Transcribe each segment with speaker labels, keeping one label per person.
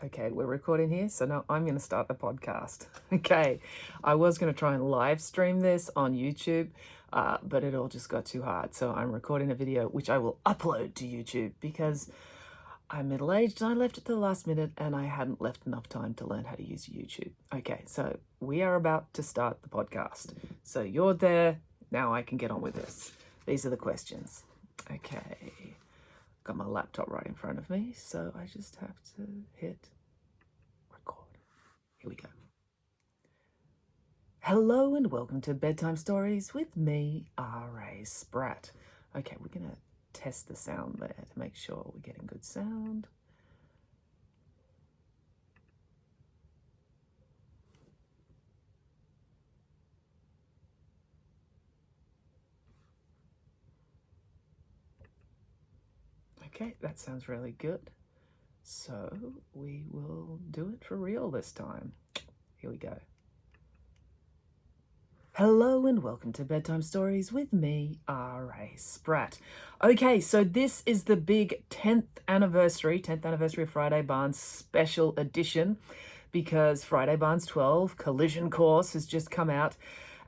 Speaker 1: Okay, we're recording here, so now I'm going to start the podcast. Okay, I was going to try and live stream this on YouTube, but it all just got too hard. So I'm recording a video which I will upload to YouTube because I'm middle-aged and I left it to the last minute and I hadn't left enough time to learn how to use YouTube. Okay, so we are about to start the podcast. So you're there, now I can get on with this. These are the questions. Okay. Got my laptop right in front of me, so I just have to hit record. Here we go. Hello and welcome to Bedtime Stories with me, R.A. Spratt. Okay, we're going to test the sound there to make sure we're getting good sound. Okay, that sounds really good. So we will do it for real this time. Here we go. Hello and welcome to Bedtime Stories with me, R.A. Spratt. Okay, so this is the big 10th anniversary of Friday Barnes special edition because Friday Barnes 12 Collision Course has just come out.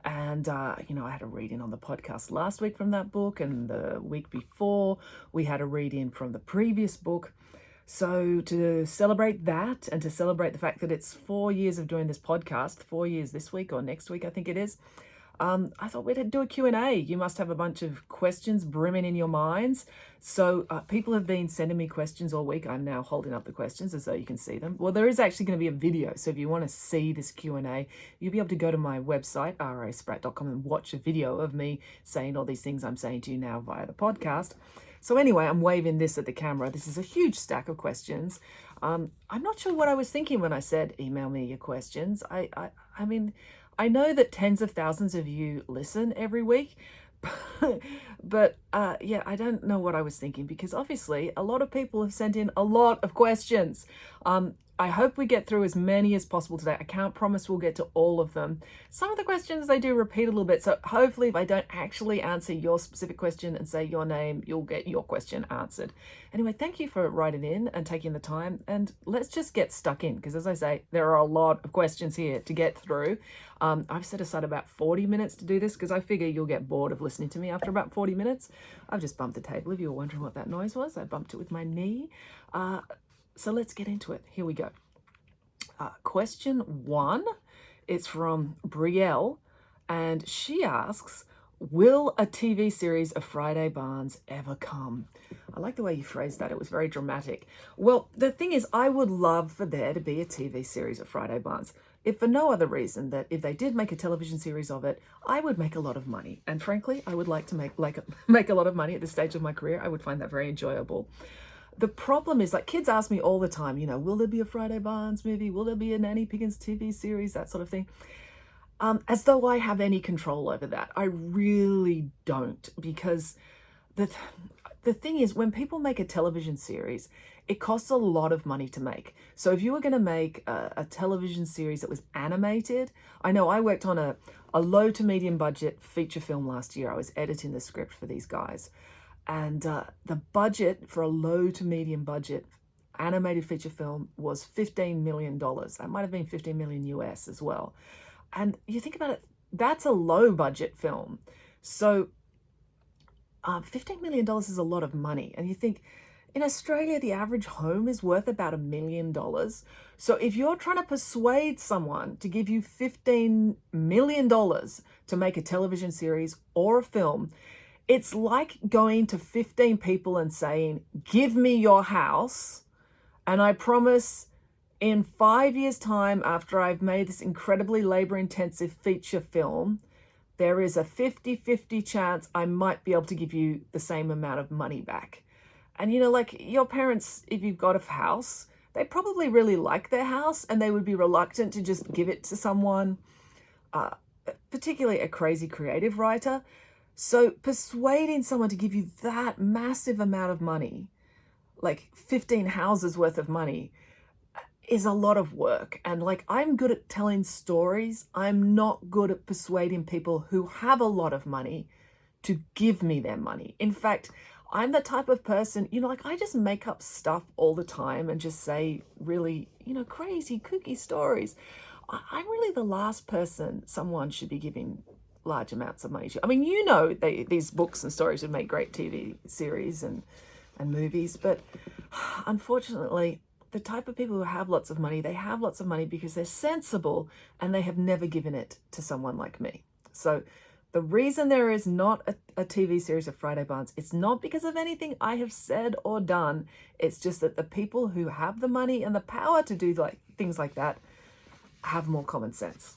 Speaker 1: And, I had a read-in on the podcast last week from that book, and the week before we had a read-in from the previous book. So to celebrate that and to celebrate the fact that it's 4 years of doing this podcast, 4 years this week or next week, I think it is, I thought we'd do a Q&A. You must have a bunch of questions brimming in your minds. So people have been sending me questions all week. I'm now holding up the questions as though you can see them. Well, there is actually going to be a video. So if you want to see this Q&A, you'll be able to go to my website, raspratt.com, and watch a video of me saying all these things I'm saying to you now via the podcast. So anyway, I'm waving this at the camera. This is a huge stack of questions. I'm not sure what I was thinking when I said, email me your questions. I mean, I know that tens of thousands of you listen every week, but yeah, I don't know what I was thinking because obviously a lot of people have sent in a lot of questions. I hope we get through as many as possible today. I can't promise we'll get to all of them. Some of the questions they do repeat a little bit, so hopefully if I don't actually answer your specific question and say your name, you'll get your question answered. Anyway, thank you for writing in and taking the time, and let's just get stuck in because as I say, there are a lot of questions here to get through. I've set aside about 40 minutes to do this because I figure you'll get bored of listening to me after about 40 minutes. I've just bumped the table. If you were wondering what that noise was, I bumped it with my knee. So let's get into it. Here we go. Question 1, it's from Brielle, and she asks, will a TV series of Friday Barnes ever come? I like the way you phrased that. It was very dramatic. Well, the thing is, I would love for there to be a TV series of Friday Barnes, if for no other reason that if they did make a television series of it, I would make a lot of money. And frankly, I would like to make a lot of money at this stage of my career. I would find that very enjoyable. The problem is, like, kids ask me all the time, will there be a Friday Barnes movie? Will there be a Nanny Piggin's TV series? That sort of thing. As though I have any control over that. I really don't, because the thing is, when people make a television series, it costs a lot of money to make. So if you were going to make a television series that was animated, I know I worked on a low to medium budget feature film last year. I was editing the script for these guys. And the budget for a low to medium budget animated feature film was $15 million. That might have been 15 million US as well. And you think about it, that's a low budget film. So $15 million is a lot of money. And you think, in Australia, the average home is worth about $1 million. So if you're trying to persuade someone to give you $15 million to make a television series or a film, it's like going to 15 people and saying, give me your house, and I promise in 5 years' time, after I've made this incredibly labor-intensive feature film, there is a 50-50 chance I might be able to give you the same amount of money back. And, like your parents, if you've got a house, they probably really like their house and they would be reluctant to just give it to someone, particularly a crazy creative writer. So persuading someone to give you that massive amount of money, like 15 houses worth of money, is a lot of work. And I'm good at telling stories. I'm not good at persuading people who have a lot of money to give me their money. In fact, I'm the type of person, like I just make up stuff all the time and just say really, crazy, kooky stories. I'm really the last person someone should be giving large amounts of money to. I mean, these books and stories would make great TV series and movies, but unfortunately, the type of people who have lots of money, they have lots of money because they're sensible and they have never given it to someone like me. So the reason there is not a TV series of Friday Barnes, it's not because of anything I have said or done. It's just that the people who have the money and the power to do things like that have more common sense.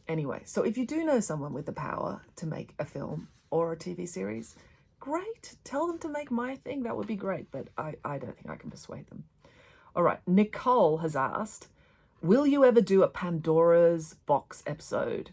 Speaker 1: Anyway, so if you do know someone with the power to make a film or a TV series, great. Tell them to make my thing. That would be great. But I don't think I can persuade them. All right. Nicole has asked, will you ever do a Pandora's Box episode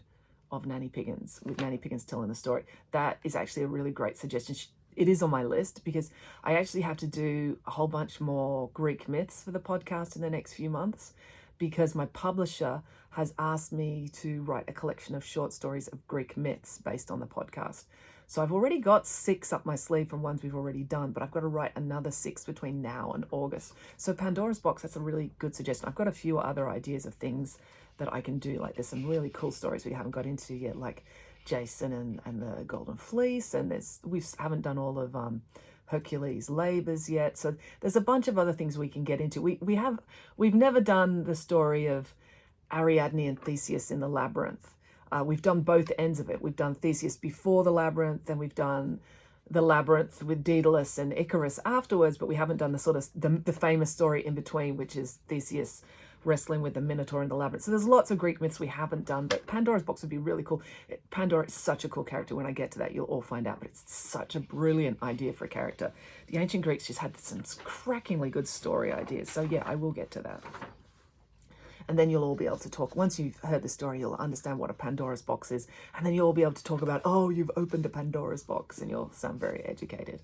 Speaker 1: of Nanny Pigins, with Nanny Pigins telling the story? That is actually a really great suggestion. It is on my list because I actually have to do a whole bunch more Greek myths for the podcast in the next few months, because my publisher has asked me to write a collection of short stories of Greek myths based on the podcast. So I've already got 6 up my sleeve from ones we've already done, but I've got to write another 6 between now and August. So Pandora's Box, that's a really good suggestion. I've got a few other ideas of things that I can do. Like there's some really cool stories we haven't got into yet, like Jason and the Golden Fleece, and we haven't done all of Hercules' labors yet. So there's a bunch of other things we can get into. We've never done the story of Ariadne and Theseus in the labyrinth. We've done both ends of it. We've done Theseus before the labyrinth, and we've done the labyrinth with Daedalus and Icarus afterwards, but we haven't done the sort of the famous story in between, which is Theseus wrestling with the Minotaur in the labyrinth. So there's lots of Greek myths we haven't done, but Pandora's Box would be really cool. Pandora is such a cool character. When I get to that, you'll all find out, but it's such a brilliant idea for a character. The ancient Greeks just had some crackingly good story ideas. So yeah, I will get to that. And then you'll all be able to talk. Once you've heard the story, you'll understand what a Pandora's Box is. And then you'll all be able to talk about, oh, you've opened a Pandora's Box, and you'll sound very educated.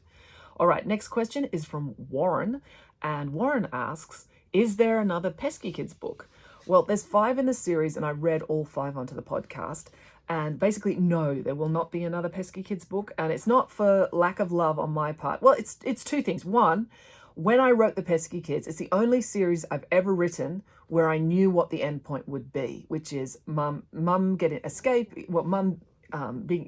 Speaker 1: All right, next question is from Warren. And Warren asks, is there another Pesky Kids book? Well, there's 5 in the series, and I read all 5 onto the podcast. And basically, no, there will not be another Pesky Kids book. And it's not for lack of love on my part. Well, it's 2 things. One, when I wrote the Pesky Kids, it's the only series I've ever written where I knew what the end point would be, which is mum getting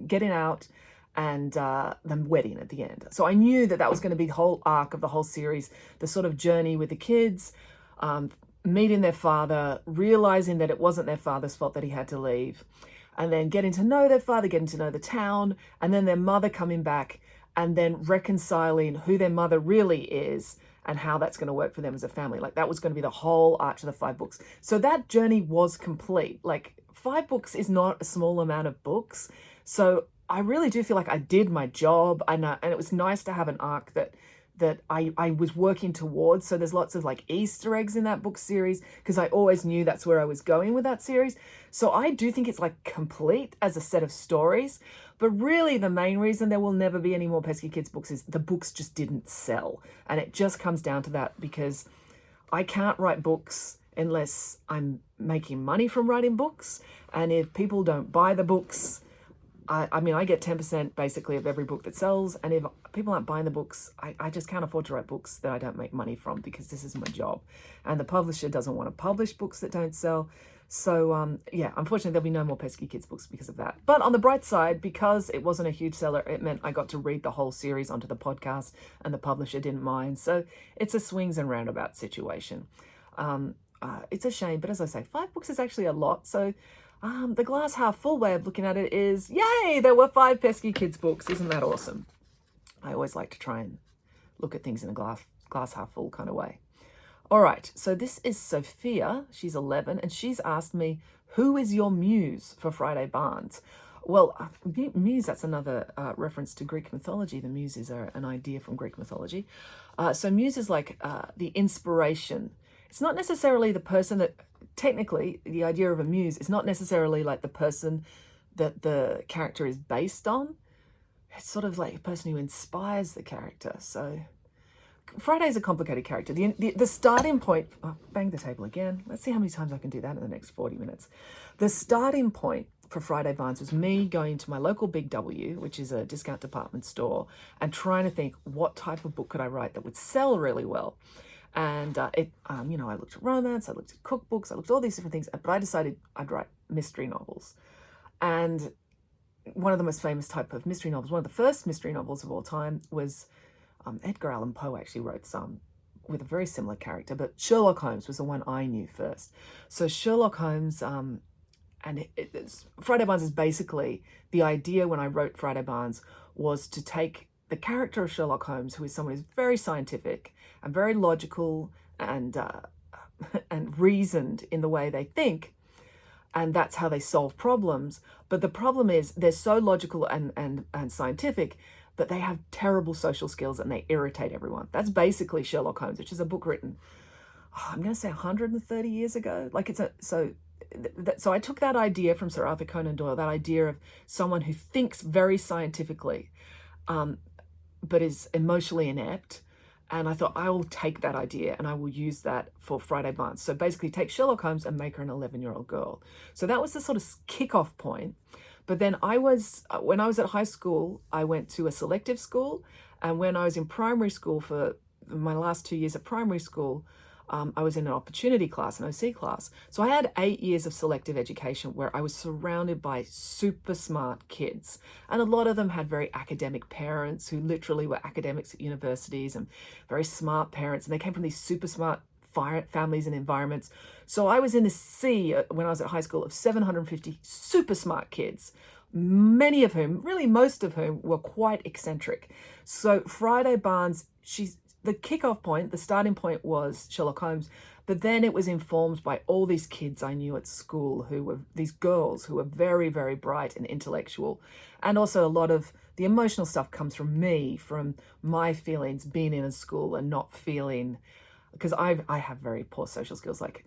Speaker 1: getting out, and the wedding at the end. So I knew that was going to be the whole arc of the whole series, the sort of journey with the kids, meeting their father, realizing that it wasn't their father's fault that he had to leave, and then getting to know their father, getting to know the town, and then their mother coming back, and then reconciling who their mother really is and how that's going to work for them as a family. Like that was going to be the whole arc of the 5 books. So that journey was complete. Like 5 books is not a small amount of books. So I really do feel like I did my job. And it was nice to have an arc that I was working towards. So there's lots of like Easter eggs in that book series, because I always knew that's where I was going with that series. So I do think it's like complete as a set of stories. But really the main reason there will never be any more Pesky Kids books is the books just didn't sell. And it just comes down to that, because I can't write books unless I'm making money from writing books. And if people don't buy the books, I get 10% basically of every book that sells. And if people aren't buying the books, I just can't afford to write books that I don't make money from, because this is my job. And the publisher doesn't want to publish books that don't sell. So, yeah, unfortunately, there'll be no more Pesky Kids books because of that. But on the bright side, because it wasn't a huge seller, it meant I got to read the whole series onto the podcast, and the publisher didn't mind. So it's a swings and roundabouts situation. It's a shame, but as I say, 5 books is actually a lot. So the glass half full way of looking at it is, yay, there were 5 Pesky Kids books. Isn't that awesome? I always like to try and look at things in a glass half full kind of way. All right, so this is Sophia. She's 11, and she's asked me, who is your muse for Friday Barnes? Well, Muse, that's another reference to Greek mythology. The Muses are an idea from Greek mythology. So Muse is like the inspiration. It's not necessarily the person that, technically, the idea of a muse is not necessarily like the person that the character is based on. It's sort of like a person who inspires the character. So Friday's a complicated character. The starting point, bang the table again. Let's see how many times I can do that in the next 40 minutes. The starting point for Friday Barnes was me going to my local Big W, which is a discount department store, and trying to think what type of book could I write that would sell really well. And I looked at romance, I looked at cookbooks, I looked at all these different things, but I decided I'd write mystery novels. And one of the most famous type of mystery novels, one of the first mystery novels of all time was Edgar Allan Poe actually wrote some with a very similar character, but Sherlock Holmes was the one I knew first. So Sherlock Holmes, Friday Barnes is basically, the idea when I wrote Friday Barnes was to take the character of Sherlock Holmes, who is someone who's very scientific and very logical and reasoned in the way they think, and that's how they solve problems. But the problem is they're so logical and scientific, but they have terrible social skills and they irritate everyone. That's basically Sherlock Holmes, which is a book written, I'm going to say 130 years ago. So I took that idea from Sir Arthur Conan Doyle, that idea of someone who thinks very scientifically, but is emotionally inept. And I thought, I will take that idea and I will use that for Friday Barnes. So basically take Sherlock Holmes and make her an 11-year-old girl. So that was the sort of kickoff point. But then when I was at high school, I went to a selective school. And when I was in primary school, for my last 2 years of primary school, I was in an opportunity class, an OC class. So I had 8 years of selective education where I was surrounded by super smart kids. And a lot of them had very academic parents who literally were academics at universities, and very smart parents. And they came from these super smart families and environments. So I was in this sea when I was at high school of 750 super smart kids, many of whom, really most of whom, were quite eccentric. So Friday Barnes, the kickoff point, the starting point was Sherlock Holmes, but then it was informed by all these kids I knew at school who were these girls who were very, very bright and intellectual. And also a lot of the emotional stuff comes from me, from my feelings being in a school and not feeling, because I have very poor social skills. Like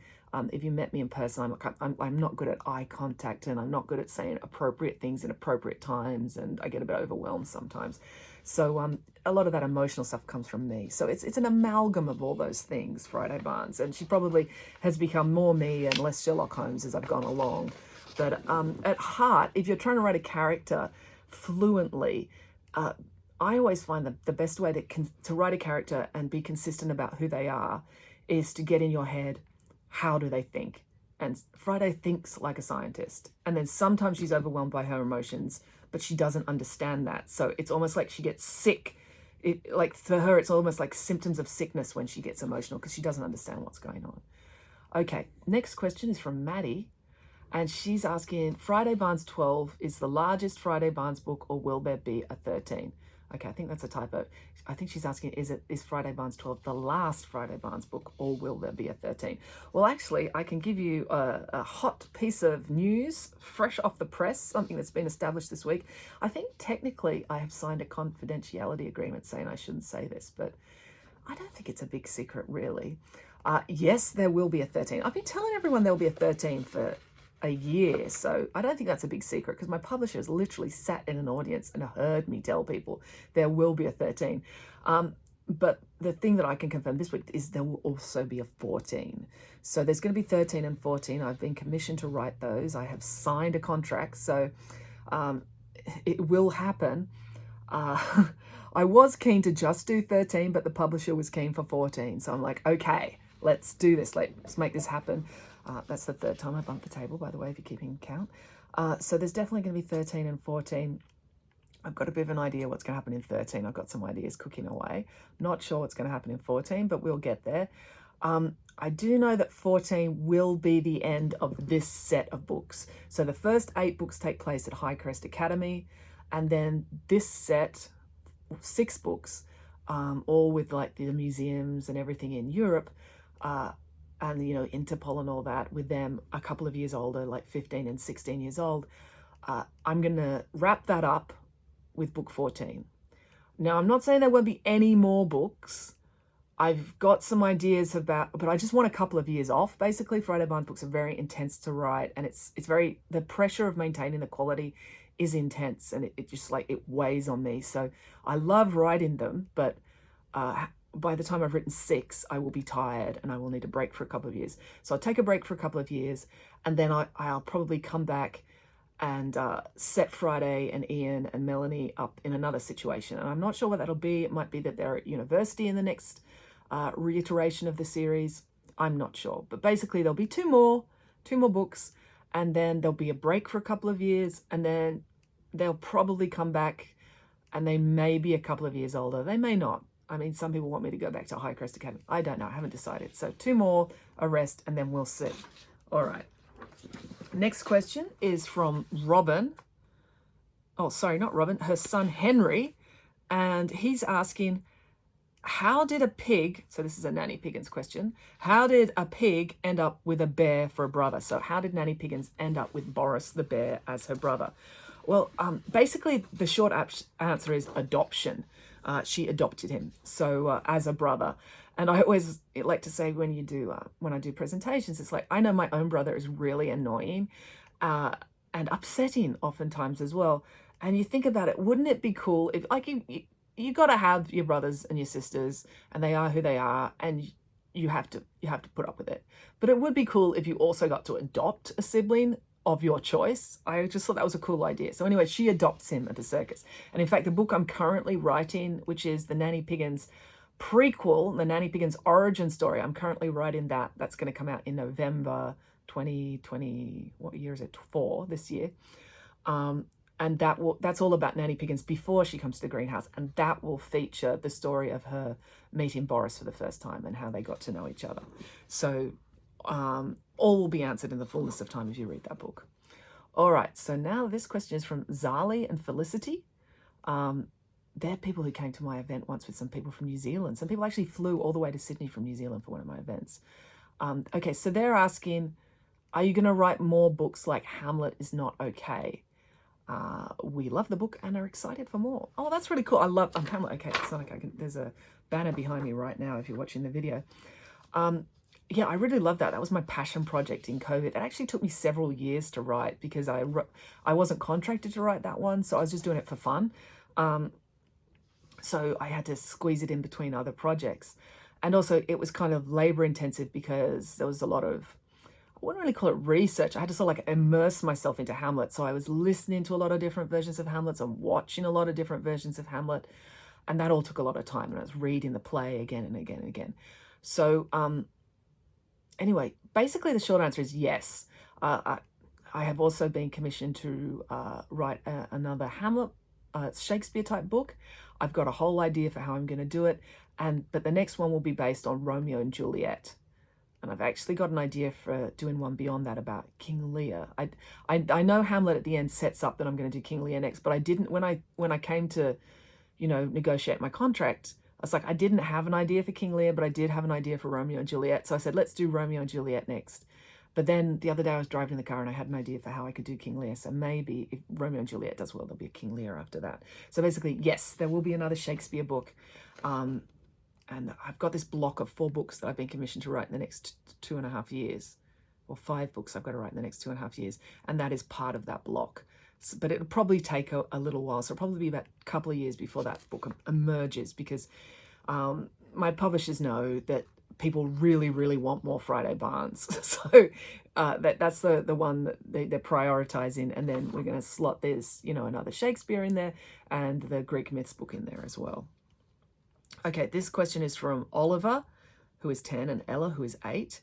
Speaker 1: if you met me in person, I'm not good at eye contact, and I'm not good at saying appropriate things in appropriate times, and I get a bit overwhelmed sometimes. So a lot of that emotional stuff comes from me. So it's an amalgam of all those things, Friday Barnes. And she probably has become more me and less Sherlock Holmes as I've gone along. But at heart, if you're trying to write a character fluently, I always find that the best way to write a character and be consistent about who they are is to get in your head, how do they think? And Friday thinks like a scientist. And then sometimes she's overwhelmed by her emotions, but she doesn't understand that. So it's almost like she gets sick. Like for her, it's almost like symptoms of sickness when she gets emotional, because she doesn't understand what's going on. Okay, next question is from Maddie. And she's asking, Friday Barnes 12 is the largest Friday Barnes book, or will there be a 13? Okay, I think that's a typo. I think she's asking, is Friday Barnes 12 the last Friday Barnes book, or will there be a 13? Well, actually, I can give you a hot piece of news, fresh off the press, something that's been established this week. I think technically I have signed a confidentiality agreement saying I shouldn't say this, but I don't think it's a big secret, really. Yes, there will be a 13. I've been telling everyone there'll be a 13 for a year, so I don't think that's a big secret, because my publisher has literally sat in an audience and heard me tell people there will be a 13. But the thing that I can confirm this week is there will also be a 14. So there's going to be 13 and 14. I've been commissioned to write those. I have signed a contract, so it will happen. I was keen to just do 13, but the publisher was keen for 14. So I'm like, okay, let's do this. Let's make this happen. That's the third time I bumped the table, by the way, if you're keeping count. So there's definitely going to be 13 and 14. I've got a bit of an idea what's going to happen in 13. I've got some ideas cooking away. Not sure what's going to happen in 14, but we'll get there. I do know that 14 will be the end of this set of books. So the first 8 books take place at High Crest Academy. And then this set, 6 books, all with like the museums and everything in Europe, and Interpol and all that, with them a couple of years older, like 15 and 16 years old. I'm going to wrap that up with book 14. Now, I'm not saying there won't be any more books. I've got some ideas about, but I just want a couple of years off. Basically, Friday Barnes books are very intense to write, and it's very, the pressure of maintaining the quality is intense, and it just like, it weighs on me. So I love writing them, but by the time I've written 6, I will be tired and I will need a break for a couple of years. So I'll take a break for a couple of years, and then I'll probably come back and set Friday and Ian and Melanie up in another situation. And I'm not sure what that'll be. It might be that they're at university in the next reiteration of the series. I'm not sure. But basically there'll be two more books, and then there'll be a break for a couple of years, and then they'll probably come back, and they may be a couple of years older. They may not. I mean, some people want me to go back to High Crest Academy. I don't know. I haven't decided. So 2 more, a rest, and then we'll see. All right. Next question is from Robin. Oh, sorry, not Robin. Her son, Henry. And he's asking, how did a pig, so this is a Nanny Piggins question, how did a pig end up with a bear for a brother? So how did Nanny Piggins end up with Boriss the bear as her brother? Well, basically the short answer is adoption. She adopted him, so as a brother. And I always like to say when I do presentations, it's like, I know my own brother is really annoying and upsetting oftentimes as well. And you think about it, wouldn't it be cool if, like, you got to have your brothers and your sisters, and they are who they are, and you have to put up with it. But it would be cool if you also got to adopt a sibling of your choice. I just thought that was a cool idea. So anyway, she adopts him at the circus. And in fact, the book I'm currently writing, which is the Nanny Piggins prequel, the Nanny Piggins origin story, I'm currently writing that. That's going to come out in November 2020, what year is it? 4 this year. And that's all about Nanny Piggins before she comes to the greenhouse. And that will feature the story of her meeting Boriss for the first time and how they got to know each other. So all will be answered in the fullness of time if you read that book. All right, so now this question is from Zali and Felicity. They're people who came to my event once with some people from New Zealand. Some people actually flew all the way to Sydney from New Zealand for one of my events. Okay, so they're asking, are you going to write more books like Hamlet is Not Okay? We love the book and are excited for more. Oh, that's really cool. I love Hamlet. Okay, it's not okay. There's a banner behind me right now if you're watching the video. Yeah, I really love that. That was my passion project in COVID. It actually took me several years to write because I wasn't contracted to write that one, so I was just doing it for fun. So I had to squeeze it in between other projects. And also it was kind of labor intensive because there was a lot of, I wouldn't really call it research. I had to sort of like immerse myself into Hamlet. So I was listening to a lot of different versions of Hamlet and watching a lot of different versions of Hamlet. And that all took a lot of time. And I was reading the play again and again and again. So anyway, basically the short answer is yes. I have also been commissioned to write another Hamlet Shakespeare type book. I've got a whole idea for how I'm going to do it. But the next one will be based on Romeo and Juliet. And I've actually got an idea for doing one beyond that about King Lear. I know Hamlet at the end sets up that I'm going to do King Lear next, but I didn't, when I came to, negotiate my contract, I was like, I didn't have an idea for King Lear, but I did have an idea for Romeo and Juliet. So I said, let's do Romeo and Juliet next. But then the other day I was driving in the car and I had an idea for how I could do King Lear. So maybe if Romeo and Juliet does well, there'll be a King Lear after that. So basically, yes, there will be another Shakespeare book. And I've got this block of 4 books that I've been commissioned to write in the next 2.5 years, or 5 books I've got to write in the next 2.5 years. And that is part of that block. So, but it'll probably take a little while. So it'll probably be about a couple of years before that book emerges, because my publishers know that people really, really want more Friday Barns. So that's the one that they're prioritizing. And then we're going to slot this, another Shakespeare in there and the Greek myths book in there as well. Okay, this question is from Oliver, who is 10, and Ella, who is 8.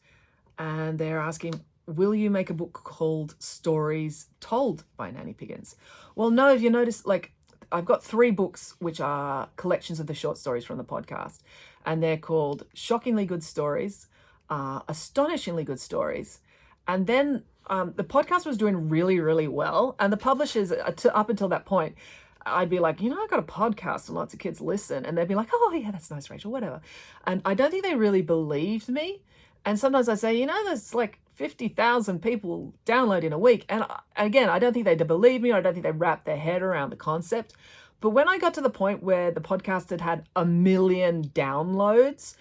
Speaker 1: And they're asking, will you make a book called Stories Told by Nanny Piggins? Well, no, if you notice, I've got 3 books which are collections of the short stories from the podcast. And they're called Shockingly Good Stories, Astonishingly Good Stories. And then the podcast was doing really, really well. And the publishers, up until that point, I'd be like, I've got a podcast and lots of kids listen. And they'd be like, oh, yeah, that's nice, Rachel, whatever. And I don't think they really believed me. And sometimes I say, there's 50,000 people download in a week. And again, I don't think they believe me, or I don't think they wrap their head around the concept. But when I got to the point where the podcast had 1 million downloads,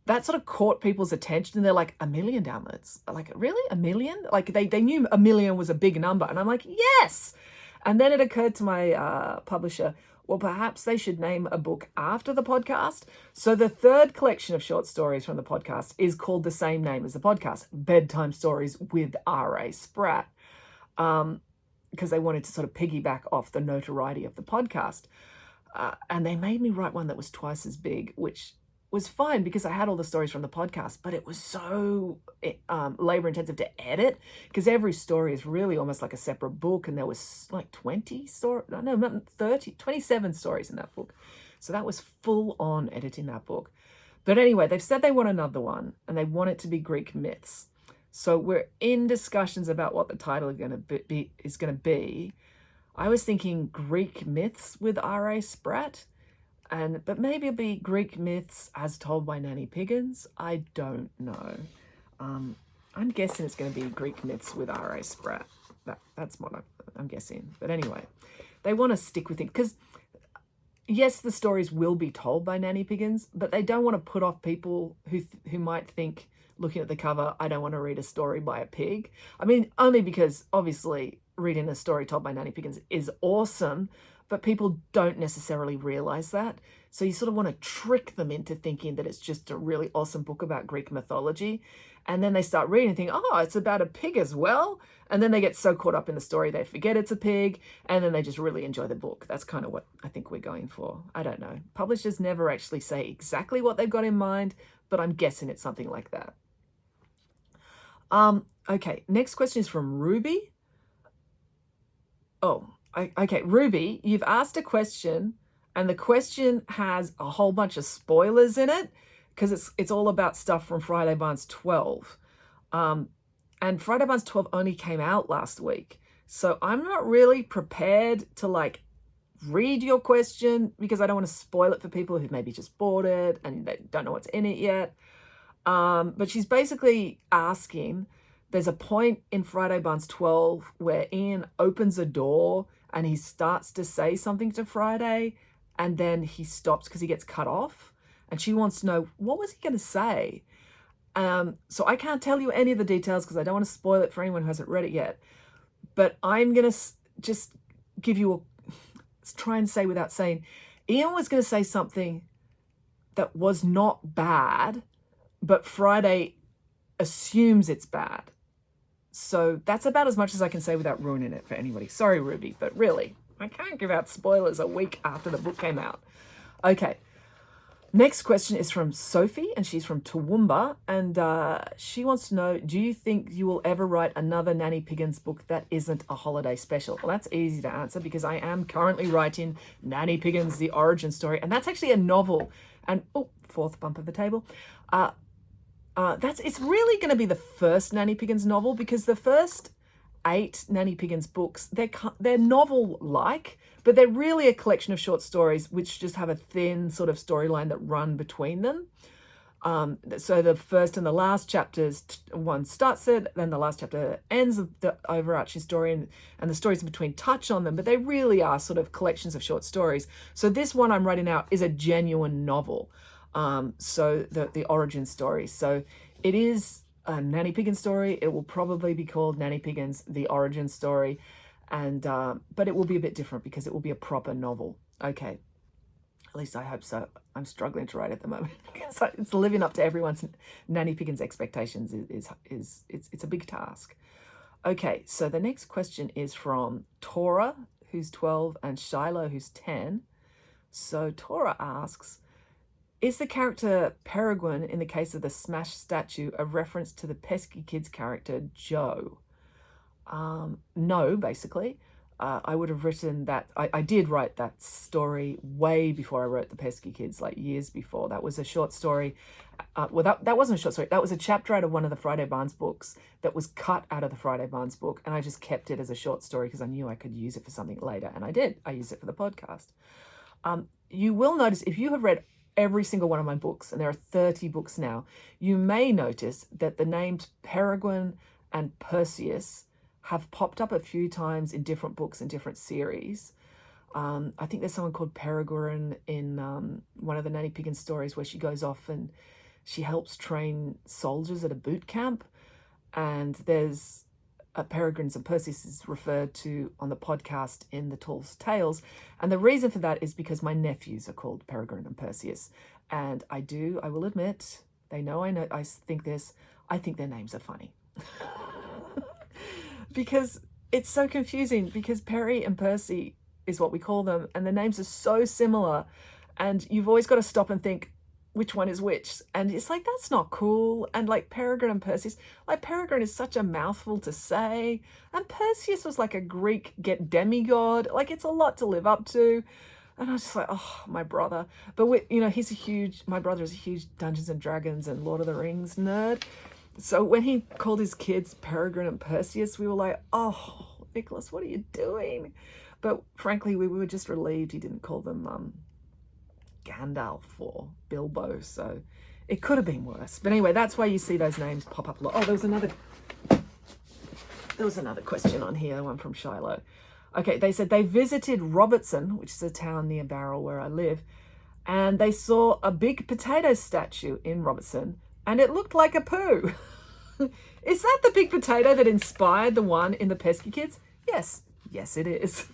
Speaker 1: that sort of caught people's attention. And they're like, 1 million downloads? Like, really? 1 million? They knew 1 million was a big number. And I'm like, yes! And then it occurred to my publisher, well, perhaps they should name a book after the podcast. So the 3rd collection of short stories from the podcast is called the same name as the podcast, Bedtime Stories with R.A. Spratt. because they wanted to sort of piggyback off the notoriety of the podcast. And they made me write one that was twice as big, which was fine because I had all the stories from the podcast, but it was so labor intensive to edit because every story is really almost like a separate book, and there was like 27 stories in that book. So that was full on editing that book. But anyway, they've said they want another one, and they want it to be Greek myths. So we're in discussions about what the title is going to be. I was thinking Greek myths with R.A. Spratt, but maybe it'll be Greek myths as told by Nanny Pigin. I don't know. I'm guessing it's going to be Greek myths with R.A. Spratt. That's what I'm guessing. But anyway, they want to stick with it because, yes, the stories will be told by Nanny Pigin, but they don't want to put off people who might think, looking at the cover, I don't want to read a story by a pig. I mean, only because obviously reading a story told by Nanny Pigin is awesome, but people don't necessarily realize that. So you sort of want to trick them into thinking that it's just a really awesome book about Greek mythology. And then they start reading and think, oh, it's about a pig as well. And then they get so caught up in the story, they forget it's a pig. And then they just really enjoy the book. That's kind of what I think we're going for. I don't know. Publishers never actually say exactly what they've got in mind, but I'm guessing it's something like that. Okay, next question is from Ruby. Oh, okay, Ruby, you've asked a question, and the question has a whole bunch of spoilers in it because it's all about stuff from Friday Barnes 12. And Friday Barnes 12 only came out last week. So I'm not really prepared to read your question because I don't want to spoil it for people who maybe just bought it and they don't know what's in it yet. But she's basically asking, there's a point in Friday Barnes 12 where Ian opens a door and he starts to say something to Friday, and then he stops because he gets cut off. And she wants to know, what was he going to say? So I can't tell you any of the details because I don't want to spoil it for anyone who hasn't read it yet. But I'm going to just give you try and say without saying, Ian was going to say something that was not bad, but Friday assumes it's bad. So that's about as much as I can say without ruining it for anybody. Sorry, Ruby, but really, I can't give out spoilers a week after the book came out. Okay, next question is from Sophie, and she's from Toowoomba, and she wants to know, do you think you will ever write another Nanny Pigin book that isn't a holiday special? Well, that's easy to answer because I am currently writing Nanny Pigin, The Origin Story, and that's actually a novel. And, fourth bump of the table. It's really going to be the first Nanny Pigin novel because the first 8 Nanny Pigin books, they're novel-like, but they're really a collection of short stories which just have a thin sort of storyline that run between them. So the first and the last chapters, one starts it, then the last chapter ends the overarching story, and the stories in between touch on them, but they really are sort of collections of short stories. So this one I'm writing out is a genuine novel. So the origin story. So it is a Nanny Pigin story. It will probably be called Nanny Pigin's The Origin Story, and but it will be a bit different because it will be a proper novel. Okay, at least I hope so. I'm struggling to write at the moment because it's living up to everyone's Nanny Pigin's expectations. It's a big task. Okay, so the next question is from Tora, who's 12, and Shiloh, who's 10. So Tora asks, is the character Peregrine, in the case of the smashed statue, a reference to the Pesky Kids character Joe? No, basically. I would have written that. I did write that story way before I wrote the Pesky Kids, like years before. That was a short story. That wasn't a short story. That was a chapter out of one of the Friday Barnes books that was cut out of the Friday Barnes book, and I just kept it as a short story because I knew I could use it for something later, and I did. I used it for the podcast. You will notice, if you have read every single one of my books, and there are 30 books now, you may notice that the names Peregrine and Perseus have popped up a few times in different books and different series. I think there's someone called Peregrine in one of the Nanny Pigin stories where she goes off and she helps train soldiers at a boot camp. And there's Peregrines and Perseus is referred to on the podcast in the Tall Tales. And the reason for that is because my nephews are called Peregrine and Perseus. And I will admit, I think their names are funny. Because it's so confusing because Perry and Percy is what we call them, and the names are so similar, and you've always got to stop and think which one is which, and it's like, that's not cool. And like Peregrine and Perseus, like Peregrine is such a mouthful to say, and Perseus was like a Greek demigod, like it's a lot to live up to. And I was just like, oh, my brother. But my brother is a huge Dungeons and Dragons and Lord of the Rings nerd. So when he called his kids Peregrine and Perseus, we were like, oh, Nicholas, what are you doing? But frankly, we were just relieved he didn't call them Gandalf or Bilbo. So it could have been worse. But anyway, that's why you see those names pop up a lot. Oh, there was another question on here, one from Shiloh. Okay, they said they visited Robertson, which is a town near Barrel where I live, and they saw a big potato statue in Robertson, and it looked like a poo. Is that the big potato that inspired the one in the Pesky Kids? Yes, it is.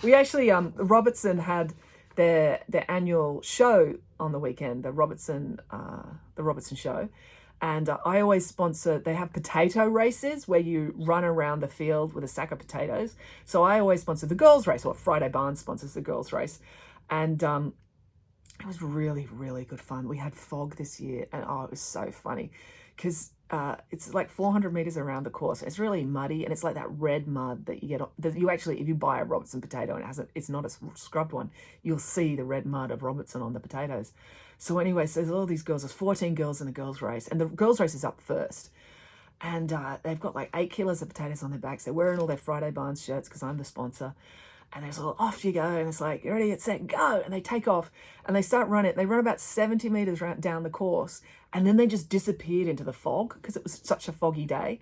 Speaker 1: We actually, Robertson had their annual show on the weekend, the Robertson show. And I always sponsor, they have potato races where you run around the field with a sack of potatoes. So I always sponsor the girls' race, or Friday Barn sponsors the girls' race. And it was really, really good fun. We had fog this year, and it was so funny because it's like 400 meters around the course. It's really muddy, and it's like that red mud that you get, that you actually, if you buy a Robertson potato and it's not a scrubbed one, you'll see the red mud of Robertson on the potatoes. So anyway, so there's all these girls, there's 14 girls in the girls' race, and the girls' race is up first. And they've got like 8 kilos of potatoes on their backs. They're wearing all their Friday Barnes shirts because I'm the sponsor. And there's all, off you go. And it's like, you're ready, get set, go. And they take off and they start running. They run about 70 meters down the course. And then they just disappeared into the fog because it was such a foggy day.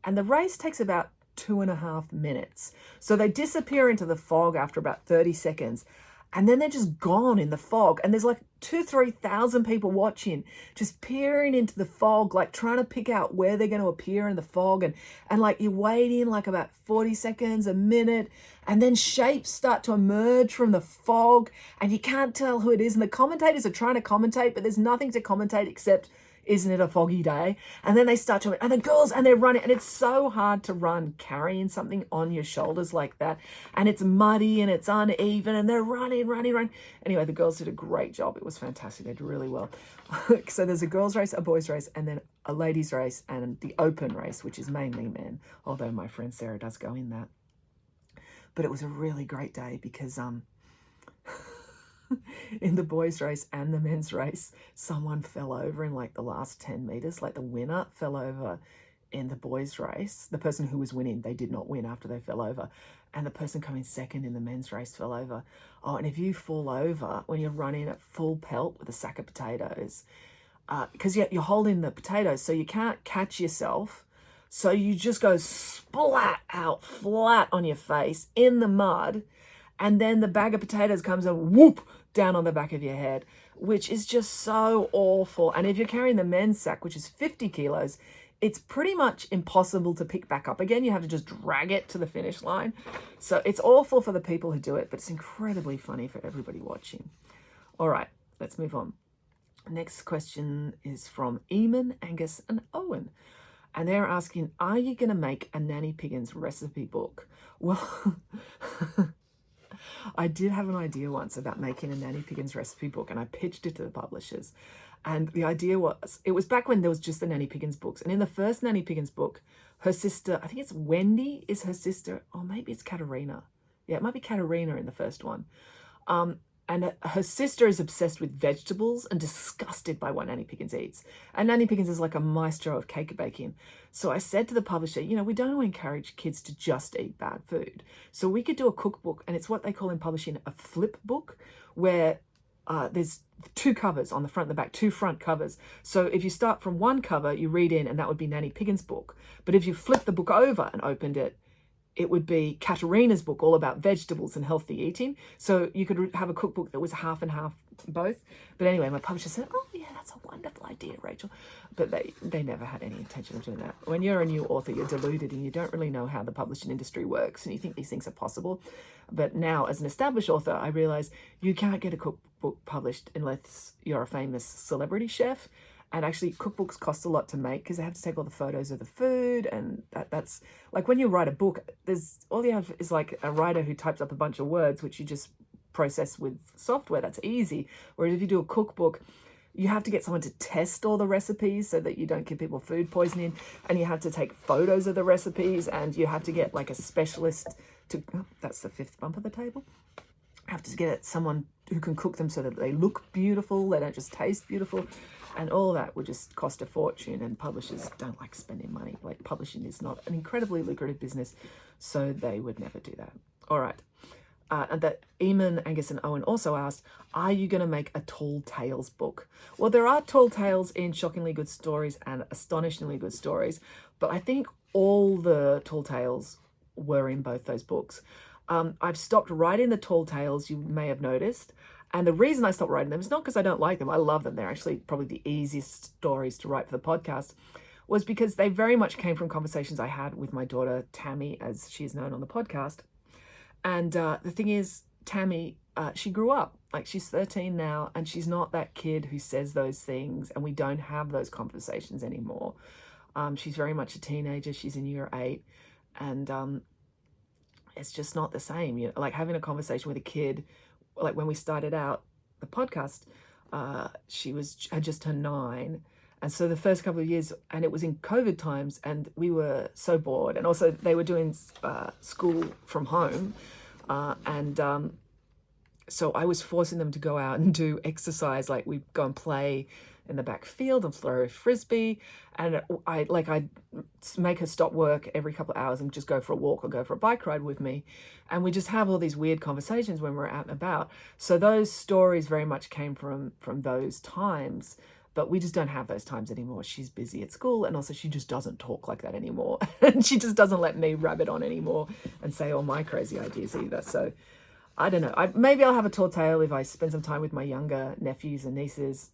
Speaker 1: And the race takes about 2.5 minutes. So they disappear into the fog after about 30 seconds. And then they're just gone in the fog. And there's like 2,000-3,000 people watching, just peering into the fog, like trying to pick out where they're going to appear in the fog. And like you're waiting like about 40 seconds, a minute, and then shapes start to emerge from the fog and you can't tell who it is. And the commentators are trying to commentate, but there's nothing to commentate except, isn't it a foggy day? And then they start to, and the girls, and they're running, and it's so hard to run carrying something on your shoulders like that. And it's muddy and it's uneven, and they're running. Anyway, the girls did a great job. It was fantastic. They did really well. So there's a girls race, a boys race, and then a ladies race, and the open race, which is mainly men, although my friend Sarah does go in that. But it was a really great day because, in the boys race and the men's race, someone fell over in like the last 10 meters. Like the winner fell over in the boys race. The person who was winning, they did not win after they fell over. And the person coming second in the men's race fell over. Oh, and if you fall over when you're running at full pelt with a sack of potatoes, because you're holding the potatoes, so you can't catch yourself. So you just go splat out flat on your face in the mud. And then the bag of potatoes comes and whoop down on the back of your head, which is just so awful. And if you're carrying the men's sack, which is 50 kilos, it's pretty much impossible to pick back up again. You have to just drag it to the finish line. So it's awful for the people who do it, but it's incredibly funny for everybody watching. All right, let's move on. Next question is from Eamon, Angus, and Owen. And they're asking, are you going to make a Nanny Piggin's recipe book? Well, I did have an idea once about making a Nanny Piggin's recipe book, and I pitched it to the publishers. And the idea was, it was back when there was just the Nanny Piggin's books. And in the first Nanny Piggin's book, her sister, I think it's Wendy is her sister, or maybe it's Katerina. Yeah, it might be Katerina in the first one. And her sister is obsessed with vegetables and disgusted by what Nanny Piggins eats. And Nanny Piggins is like a maestro of cake baking. So I said to the publisher, we don't want to encourage kids to just eat bad food. So we could do a cookbook, and it's what they call in publishing a flip book, where there's 2 covers on the front and the back, 2 front covers. So if you start from one cover, you read in, and that would be Nanny Piggin's book. But if you flip the book over and opened it, it would be Katerina's book, all about vegetables and healthy eating. So you could have a cookbook that was half and half both. But anyway, my publisher said, oh yeah, that's a wonderful idea, Rachel. But they never had any intention of doing that. When you're a new author, you're deluded and you don't really know how the publishing industry works, and you think these things are possible. But now, as an established author, I realize you can't get a cookbook published unless you're a famous celebrity chef. And actually, cookbooks cost a lot to make because they have to take all the photos of the food, and that's like when you write a book, there's all you have is like a writer who types up a bunch of words, which you just process with software. That's easy. Whereas if you do a cookbook, you have to get someone to test all the recipes so that you don't give people food poisoning, and you have to take photos of the recipes, and you have to get like a specialist to, oh, that's the fifth bump of the table. Have to get someone who can cook them so that they look beautiful, they don't just taste beautiful, and all that would just cost a fortune, and publishers don't like spending money. Like, publishing is not an incredibly lucrative business, so they would never do that. All right. And that Eamon, Angus and Owen also asked, are you going to make a Tall Tales book? Well, there are Tall Tales in Shockingly Good Stories and Astonishingly Good Stories, but I think all the Tall Tales were in both those books. I've stopped writing the Tall Tales, you may have noticed. And the reason I stopped writing them is not because I don't like them. I love them. They're actually probably the easiest stories to write for the podcast, was because they very much came from conversations I had with my daughter, Tammy, as she is known on the podcast. And the thing is, Tammy, she grew up. Like, she's 13 now, and she's not that kid who says those things, and we don't have those conversations anymore. She's very much a teenager. She's in year 8, and it's just not the same. You know, like having a conversation with a kid, like when we started out the podcast, she had just turned 9. And so the first couple of years, and it was in COVID times, and we were so bored. And also they were doing school from home. So I was forcing them to go out and do exercise. Like, we'd go and play in the back field and throw a frisbee. And I'd make her stop work every couple of hours and just go for a walk or go for a bike ride with me. And we just have all these weird conversations when we're out and about. So those stories very much came from those times. But we just don't have those times anymore. She's busy at school, and also she just doesn't talk like that anymore. And she just doesn't let me rabbit on anymore and say all my crazy ideas either. So I don't know. Maybe I'll have a tall tale if I spend some time with my younger nephews and nieces.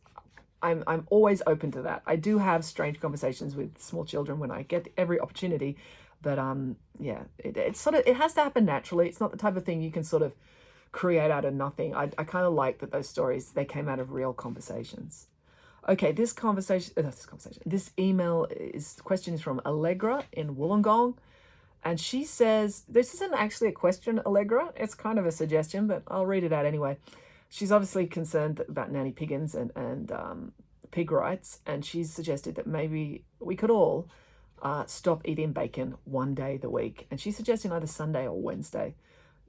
Speaker 1: I'm always open to that. I do have strange conversations with small children when I get every opportunity. But yeah, it has to happen naturally. It's not the type of thing you can sort of create out of nothing. I kind of like that those stories, they came out of real conversations. Okay, this question is from Allegra in Wollongong. And she says, this isn't actually a question, Allegra. It's kind of a suggestion, but I'll read it out anyway. She's obviously concerned about nanny piggins and pig rights. And she's suggested that maybe we could all stop eating bacon one day the week. And she's suggesting either Sunday or Wednesday.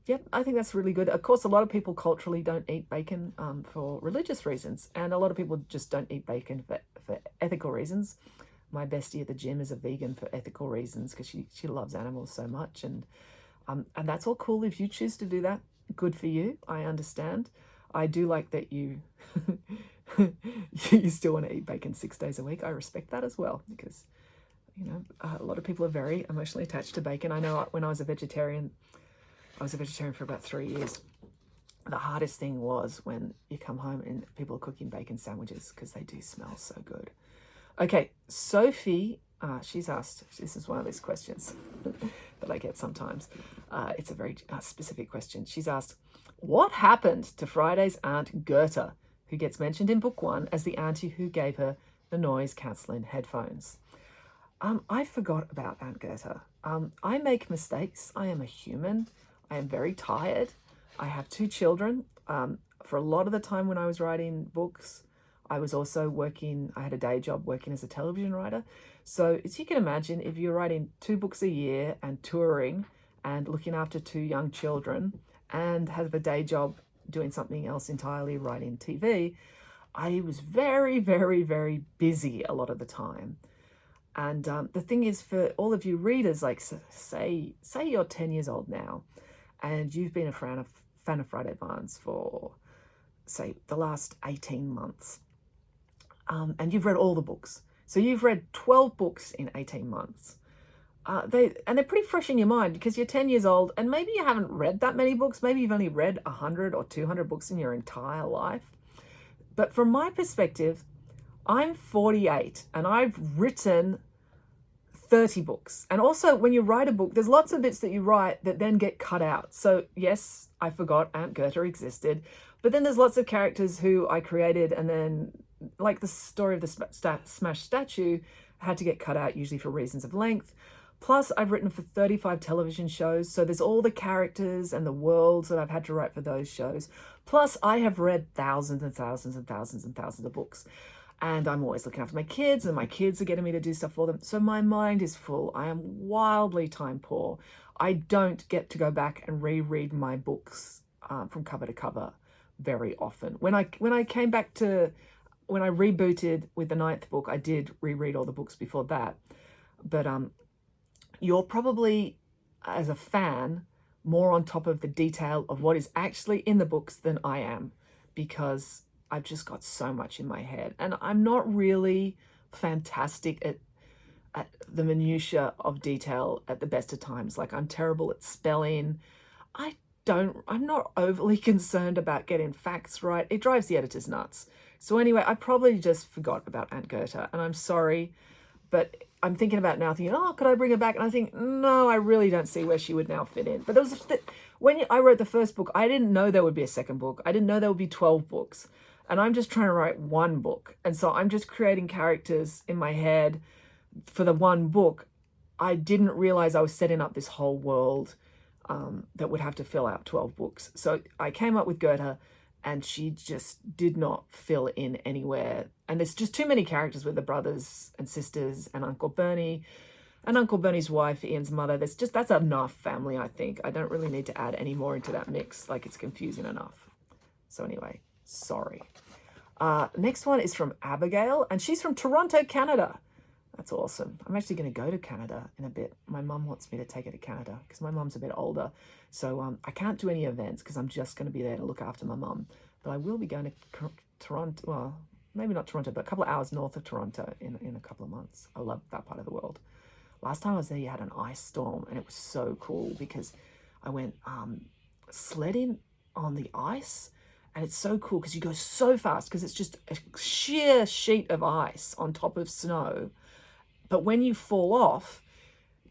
Speaker 1: Yep, I think that's really good. Of course, a lot of people culturally don't eat bacon for religious reasons. And a lot of people just don't eat bacon for ethical reasons. My bestie at the gym is a vegan for ethical reasons because she loves animals so much. And that's all cool if you choose to do that. Good for you. I understand. I do like that you you still want to eat bacon 6 days a week. I respect that as well because, you know, a lot of people are very emotionally attached to bacon. I know when I was a vegetarian for about 3 years. The hardest thing was when you come home and people are cooking bacon sandwiches because they do smell so good. Okay, Sophie, she's asked, this is one of these questions that I get sometimes. It's a very specific question. She's asked, what happened to Friday's Aunt Gerta, who gets mentioned in book 1 as the auntie who gave her the noise cancelling headphones? I forgot about Aunt Gerta. I make mistakes. I am a human. I am very tired. I have 2 children. For a lot of the time when I was writing books, I was also I had a day job working as a television writer. So as you can imagine, if you're writing 2 books a year and touring and looking after 2 young children and have a day job doing something else entirely, writing TV, I was very, very, very busy a lot of the time. And the thing is, for all of you readers, like say you're 10 years old now, and you've been a fan of Friday Barnes for, say, the last 18 months. And you've read all the books. So you've read 12 books in 18 months. They're pretty fresh in your mind because you're 10 years old and maybe you haven't read that many books. Maybe you've only read 100 or 200 books in your entire life. But from my perspective, I'm 48 and I've written 30 books. And also when you write a book, there's lots of bits that you write that then get cut out. So yes, I forgot Aunt Gerta existed, but then there's lots of characters who I created and then like the story of the smashed statue had to get cut out, usually for reasons of length. Plus, I've written for 35 television shows, so there's all the characters and the worlds that I've had to write for those shows. Plus, I have read thousands and thousands and thousands and thousands of books. And I'm always looking after my kids, and my kids are getting me to do stuff for them. So my mind is full. I am wildly time poor. I don't get to go back and reread my books from cover to cover very often. When I rebooted with the 9th book, I did reread all the books before that. But you're probably, as a fan, more on top of the detail of what is actually in the books than I am, because I've just got so much in my head. And I'm not really fantastic at the minutiae of detail at the best of times. Like, I'm terrible at spelling. I'm not overly concerned about getting facts right. It drives the editors nuts. So anyway, I probably just forgot about Aunt Gerta, and I'm sorry, but I'm thinking about now, thinking, oh, could I bring her back? And I think, no, I really don't see where she would now fit in. But when I wrote the first book, I didn't know there would be a second book. I didn't know there would be 12 books. And I'm just trying to write one book. And so I'm just creating characters in my head for the one book. I didn't realize I was setting up this whole world that would have to fill out 12 books. So I came up with Gerta, and she just did not fill in anywhere. And there's just too many characters with the brothers and sisters and Uncle Bernie and Uncle Bernie's wife, Ian's mother. That's enough family, I think. I don't really need to add any more into that mix. Like, it's confusing enough. So anyway, sorry. Next one is from Abigail, and she's from Toronto, Canada. That's awesome. I'm actually going to go to Canada in a bit. My mum wants me to take her to Canada because my mum's a bit older. So I can't do any events because I'm just going to be there to look after my mum. But I will be going to Toronto, well, maybe not Toronto, but a couple of hours north of Toronto in a couple of months. I love that part of the world. Last time I was there, you had an ice storm, and it was so cool because I went sledding on the ice. And it's so cool because you go so fast because it's just a sheer sheet of ice on top of snow. But when you fall off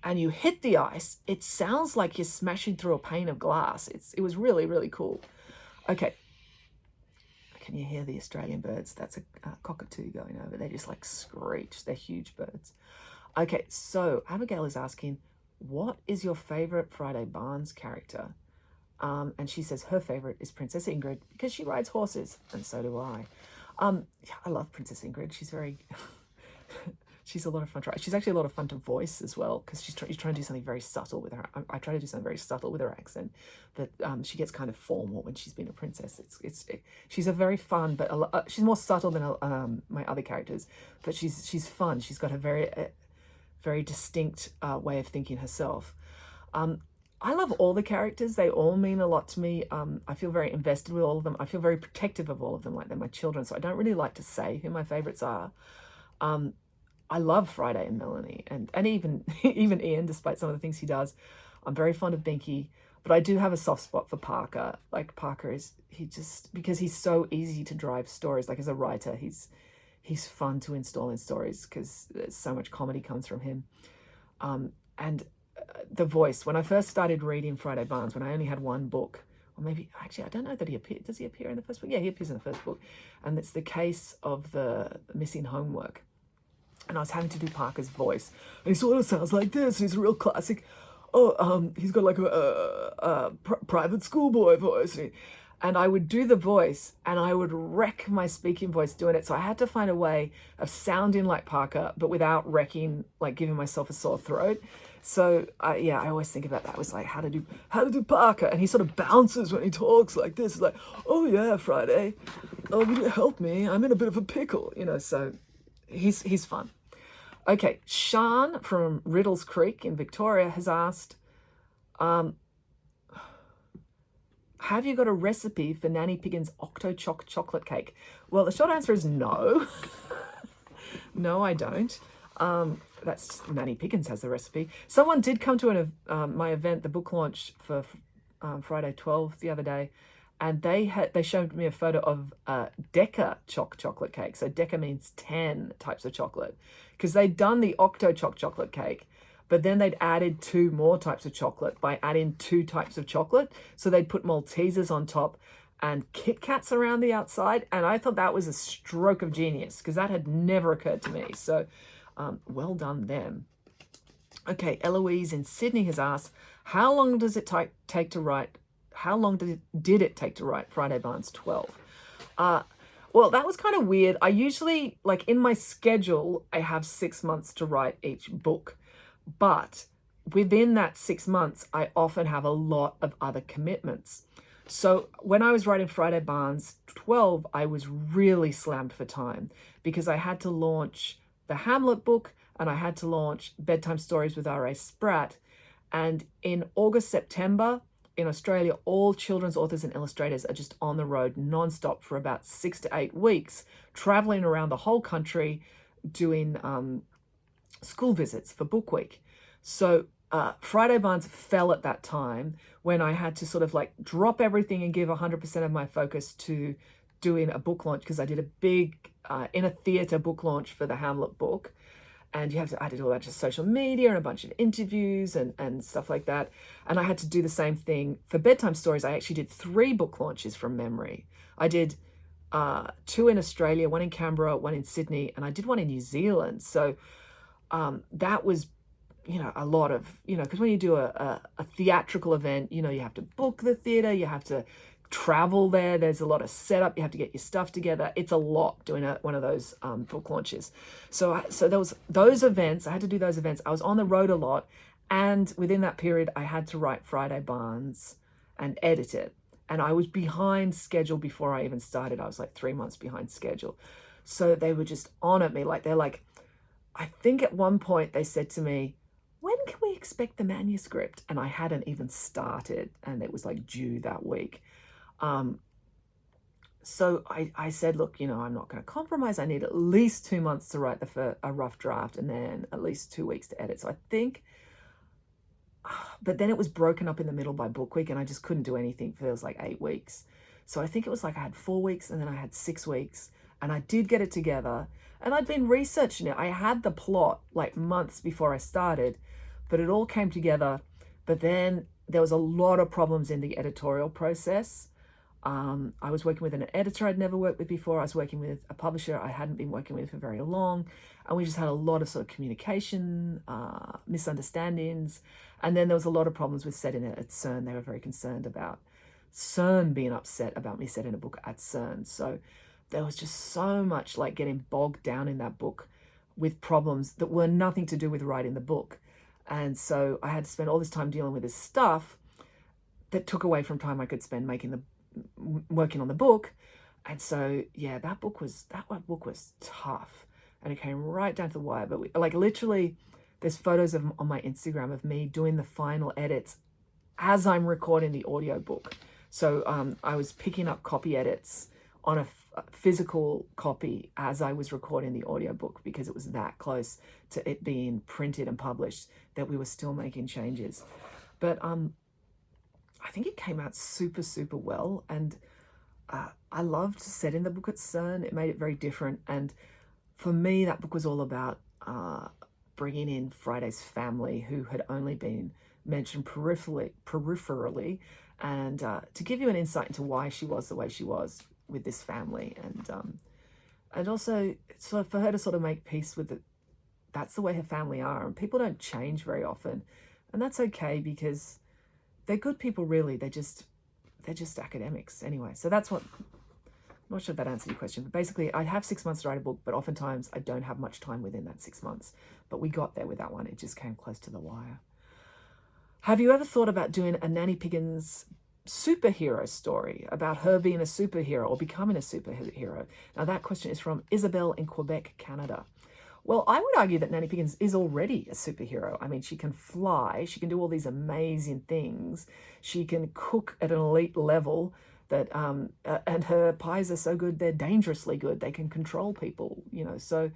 Speaker 1: and you hit the ice, it sounds like you're smashing through a pane of glass. It was really, really cool. Okay. Can you hear the Australian birds? That's a cockatoo going over. They just like screech. They're huge birds. Okay, so Abigail is asking, what is your favorite Friday Barnes character? And she says her favorite is Princess Ingrid because she rides horses, and so do I. I love Princess Ingrid. She's very... she's a lot of fun. She's actually a lot of fun to voice as well because she's trying to do something very subtle with her. I try to do something very subtle with her accent, but she gets kind of formal when she's been a princess. She's a very fun, but she's more subtle than my other characters. But she's fun. She's got a very distinct way of thinking herself. I love all the characters. They all mean a lot to me. I feel very invested with all of them. I feel very protective of all of them, like they're my children. So I don't really like to say who my favorites are. I love Friday and Melanie and even Ian, despite some of the things he does. I'm very fond of Binky, but I do have a soft spot for Parker. Like, Parker because he's so easy to drive stories. Like, as a writer, he's fun to install in stories because so much comedy comes from him. And the voice, when I first started reading Friday Barnes, when I only had one book, or maybe, actually, I don't know that he appeared. Does he appear in the first book? Yeah, he appears in the first book. And it's the case of the missing homework. And I was having to do Parker's voice. And he sort of sounds like this. He's a real classic. He's got like a private schoolboy voice. And I would do the voice, and I would wreck my speaking voice doing it. So I had to find a way of sounding like Parker, but without wrecking, like giving myself a sore throat. So I always think about that. It was like how to do Parker, and he sort of bounces when he talks like this. It's like, oh yeah, Friday, oh, will you help me? I'm in a bit of a pickle, So he's fun. Okay, Sean from Riddles Creek in Victoria has asked, have you got a recipe for Nanny Pigin's OctoChoco chocolate cake? Well, the short answer is no. No, I don't. That's Nanny Piggins has the recipe. Someone did come to my event, the book launch for Friday 12 the other day, and they showed me a photo of Deca chocolate cake. So Deca means 10 types of chocolate, because they'd done the OctoChoco chocolate cake, but then they'd added 2 more types of chocolate by adding 2 types of chocolate. So they'd put Maltesers on top and Kit Kats around the outside. And I thought that was a stroke of genius because that had never occurred to me. So well done them. Okay, Eloise in Sydney has asked, how long does it take to write? How long did it take to write Friday Barnes 12? Well, that was kind of weird. I usually, like in my schedule, I have 6 months to write each book. But within that 6 months, I often have a lot of other commitments. So when I was writing Friday Barnes 12, I was really slammed for time because I had to launch the Hamlet book and I had to launch Bedtime Stories with R.A. Spratt. And in August, September, in Australia, all children's authors and illustrators are just on the road nonstop for about 6 to 8 weeks, traveling around the whole country, doing school visits for Book Week. So Friday Barnes fell at that time when I had to sort of like drop everything and give 100% of my focus to doing a book launch, because I did a big in a theatre book launch for the Hamlet book. And I had to do a bunch of social media and a bunch of interviews and stuff like that. And I had to do the same thing for Bedtime Stories. I actually did 3 book launches from memory. I did 2 in Australia, 1 in Canberra, 1 in Sydney, and I did 1 in New Zealand. So that was, a lot of, because when you do a theatrical event, you have to book the theatre, you have to travel there, there's a lot of setup, you have to get your stuff together. It's a lot doing one of those book launches. So there was those events, I had to do those events. I was on the road a lot, and within that period I had to write Friday Barnes and edit it. And I was behind schedule before I even started. I was like 3 months behind schedule. So they were just on at me. They're like, I think at one point they said to me, when can we expect the manuscript? And I hadn't even started, and it was like due that week. So I said, look, I'm not going to compromise. I need at least 2 months to write a rough draft, and then at least 2 weeks to edit. So I think, but then it was broken up in the middle by Book Week, and I just couldn't do anything for, it was like 8 weeks. So I think it was like I had 4 weeks, and then I had 6 weeks, and I did get it together, and I'd been researching it. I had the plot like months before I started, but it all came together. But then there was a lot of problems in the editorial process. I was working with an editor I'd never worked with before. I was working with a publisher I hadn't been working with for very long. And we just had a lot of sort of communication, misunderstandings. And then there was a lot of problems with setting it at CERN. They were very concerned about CERN being upset about me setting a book at CERN. So there was just so much like getting bogged down in that book with problems that were nothing to do with writing the book. And so I had to spend all this time dealing with this stuff that took away from time I could spend working on the book. And so that book was tough, and it came right down to the wire. But literally there's photos on my Instagram of me doing the final edits as I'm recording the audiobook. So I was picking up copy edits on a physical copy as I was recording the audiobook, because it was that close to it being printed and published that we were still making changes. But I think it came out super, super well. And I loved setting the book at CERN. It made it very different. And for me, that book was all about bringing in Friday's family, who had only been mentioned peripherally, and to give you an insight into why she was the way she was with this family. And also sort of for her to sort of make peace with it. That's the way her family are. And people don't change very often. And that's okay, because they're good people, really. They're just academics anyway. So that's what, I'm not sure if that answered your question, but basically I have 6 months to write a book, but oftentimes I don't have much time within that 6 months. But we got there with that one. It just came close to the wire. Have you ever thought about doing a Nanny Piggin's superhero story about her being a superhero or becoming a superhero? Now that question is from Isabel in Quebec, Canada. Well, I would argue that Nanny Pigin is already a superhero. I mean, she can fly, she can do all these amazing things, she can cook at an elite level, that and her pies are so good, they're dangerously good. They can control people, So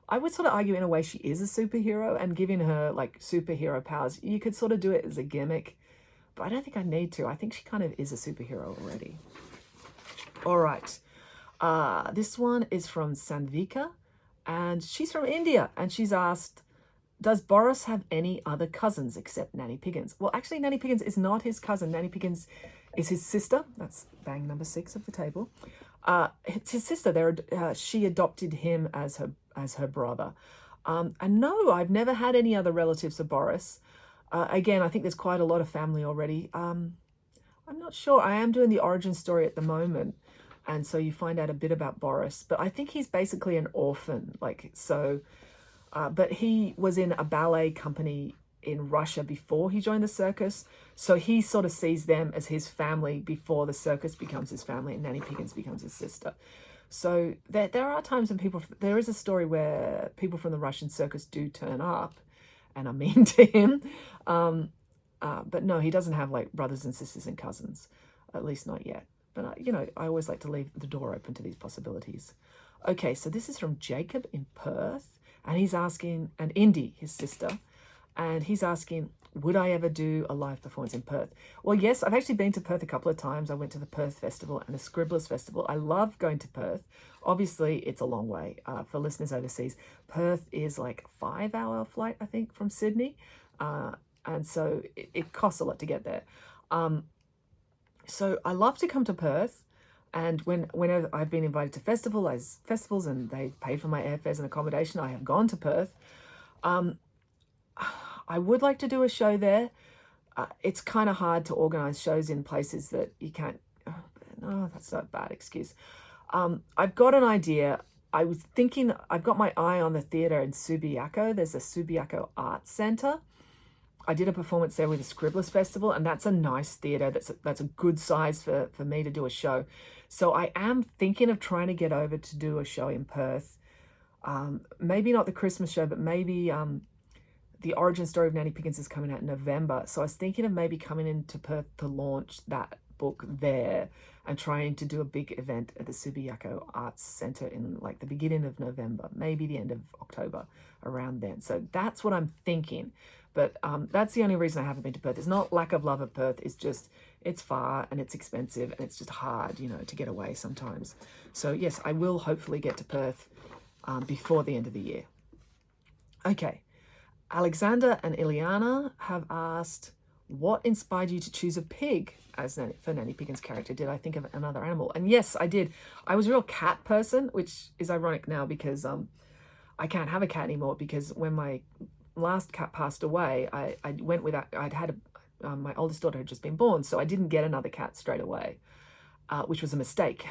Speaker 1: I would sort of argue in a way she is a superhero, and giving her like superhero powers, you could sort of do it as a gimmick, but I don't think I need to. I think she kind of is a superhero already. All right. This one is from Sanvika. And she's from India, and she's asked, does Boriss have any other cousins except Nanny Piggins? Well, actually, Nanny Piggins is not his cousin. Nanny Piggins is his sister. That's bang number 6 of the table. It's his sister. She adopted him as her brother. And no, I've never had any other relatives of Boriss. Again, I think there's quite a lot of family already. I'm not sure. I am doing the origin story at the moment, and so you find out a bit about Boriss. But I think he's basically an orphan. But he was in a ballet company in Russia before he joined the circus. So he sort of sees them as his family before the circus becomes his family and Nanny Pigin becomes his sister. So there are times when there is a story where people from the Russian circus do turn up and are mean to him. But no, he doesn't have like brothers and sisters and cousins, at least not yet. But, I always like to leave the door open to these possibilities. Okay, so this is from Jacob in Perth, and he's asking, and Indy, his sister, and he's asking, would I ever do a live performance in Perth? Well, yes, I've actually been to Perth a couple of times. I went to the Perth Festival and the Scribblers Festival. I love going to Perth. Obviously, it's a long way. For listeners overseas, Perth is like a 5-hour flight, I think, from Sydney. And so it costs a lot to get there. So I love to come to Perth. And whenever I've been invited to festivals and they've paid for my airfares and accommodation, I have gone to Perth. I would like to do a show there. It's kind of hard to organise shows in places that you can't. No, that's not a bad excuse. I've got an idea. I was thinking, I've got my eye on the theatre in Subiaco. There's a Subiaco Arts Centre. I did a performance there with the Scribblers Festival, and that's a nice theatre. That's a good size for me to do a show. So I am thinking of trying to get over to do a show in Perth. Maybe not the Christmas show, but maybe the origin story of Nanny Pigin is coming out in November. So I was thinking of maybe coming into Perth to launch that book there and trying to do a big event at the Subiaco Arts Centre in like the beginning of November, maybe the end of October, around then. So that's what I'm thinking. But that's the only reason I haven't been to Perth. It's not lack of love of Perth. It's just, it's far and it's expensive and it's just hard, to get away sometimes. So yes, I will hopefully get to Perth before the end of the year. Okay. Alexander and Ileana have asked, what inspired you to choose a pig for Nanny Pigin's character? Did I think of another animal? And yes, I did. I was a real cat person, which is ironic now because I can't have a cat anymore, because when my last cat passed away, I went without. My oldest daughter had just been born, so I didn't get another cat straight away, which was a mistake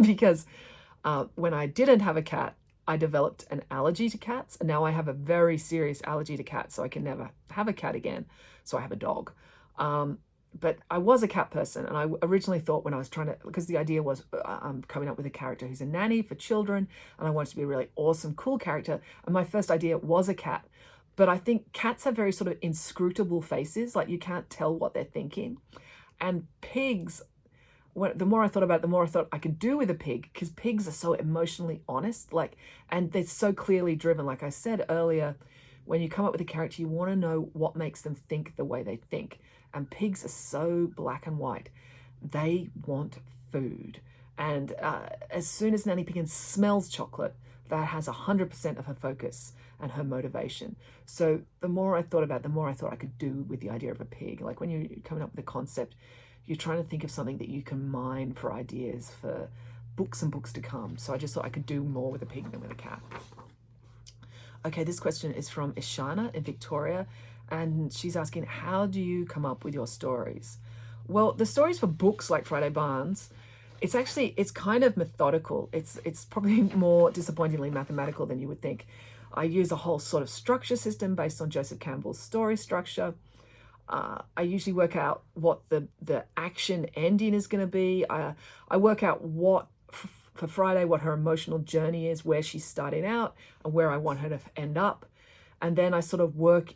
Speaker 1: because when I didn't have a cat, I developed an allergy to cats, and now I have a very serious allergy to cats, so I can never have a cat again. So I have a dog. But I was a cat person, and I originally thought when I was because the idea was I'm coming up with a character who's a nanny for children, and I wanted to be a really awesome, cool character, and my first idea was a cat. But I think cats have very sort of inscrutable faces, like you can't tell what they're thinking. And pigs, the more I thought about it, the more I thought I could do with a pig, because pigs are so emotionally honest, and they're so clearly driven. Like I said earlier, when you come up with a character, you want to know what makes them think the way they think. And pigs are so black and white. They want food. And as soon as Nanny Pigin smells chocolate, that has 100% of her focus and her motivation. So the more I thought about it, the more I thought I could do with the idea of a pig. Like when you're coming up with a concept, you're trying to think of something that you can mine for ideas for books and books to come. So I just thought I could do more with a pig than with a cat. Okay, this question is from Ishana in Victoria, and she's asking, how do you come up with your stories? Well, the stories for books like Friday Barnes, it's kind of methodical. It's probably more disappointingly mathematical than you would think. I use a whole sort of structure system based on Joseph Campbell's story structure. I usually work out what the action ending is going to be. I work out for Friday, what her emotional journey is, where she's starting out and where I want her to end up. And then I sort of work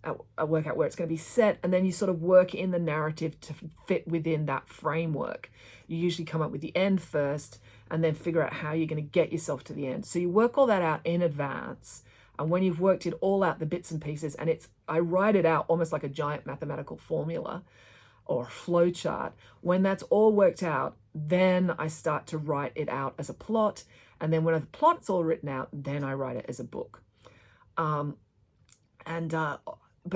Speaker 1: out where it's going to be set. And then you sort of work in the narrative to fit within that framework. You usually come up with the end first and then figure out how you're going to get yourself to the end. So you work all that out in advance. And when you've worked it all out, the bits and pieces, and I write it out almost like a giant mathematical formula or flow chart. When that's all worked out, then I start to write it out as a plot. And then when the plot's all written out, then I write it as a book. But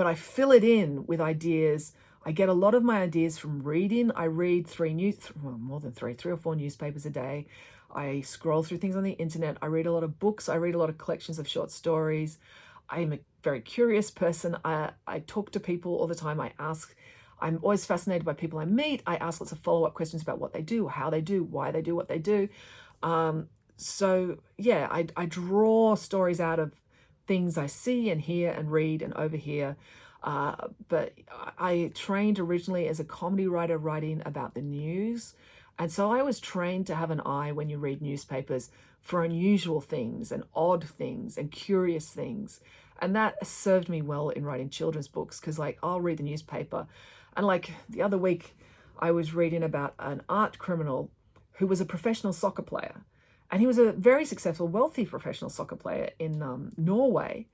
Speaker 1: I fill it in with ideas I get a lot of my ideas from reading. I read more than three or four newspapers a day. I scroll through things on the internet. I read a lot of books. I read a lot of collections of short stories. I'm a very curious person. I talk to people all the time. I'm always fascinated by people I meet. I ask lots of follow-up questions about what they do, how they do, why they do what they do. So yeah, I draw stories out of things I see and hear and read and overhear. But I trained originally as a comedy writer writing about the news. And so I was trained to have an eye when you read newspapers for unusual things and odd things and curious things. And that served me well in writing children's books because, like, I'll read the newspaper. And, like, the other week, I was reading about an art criminal who was a professional soccer player. And he was a very successful, wealthy professional soccer player in Norway.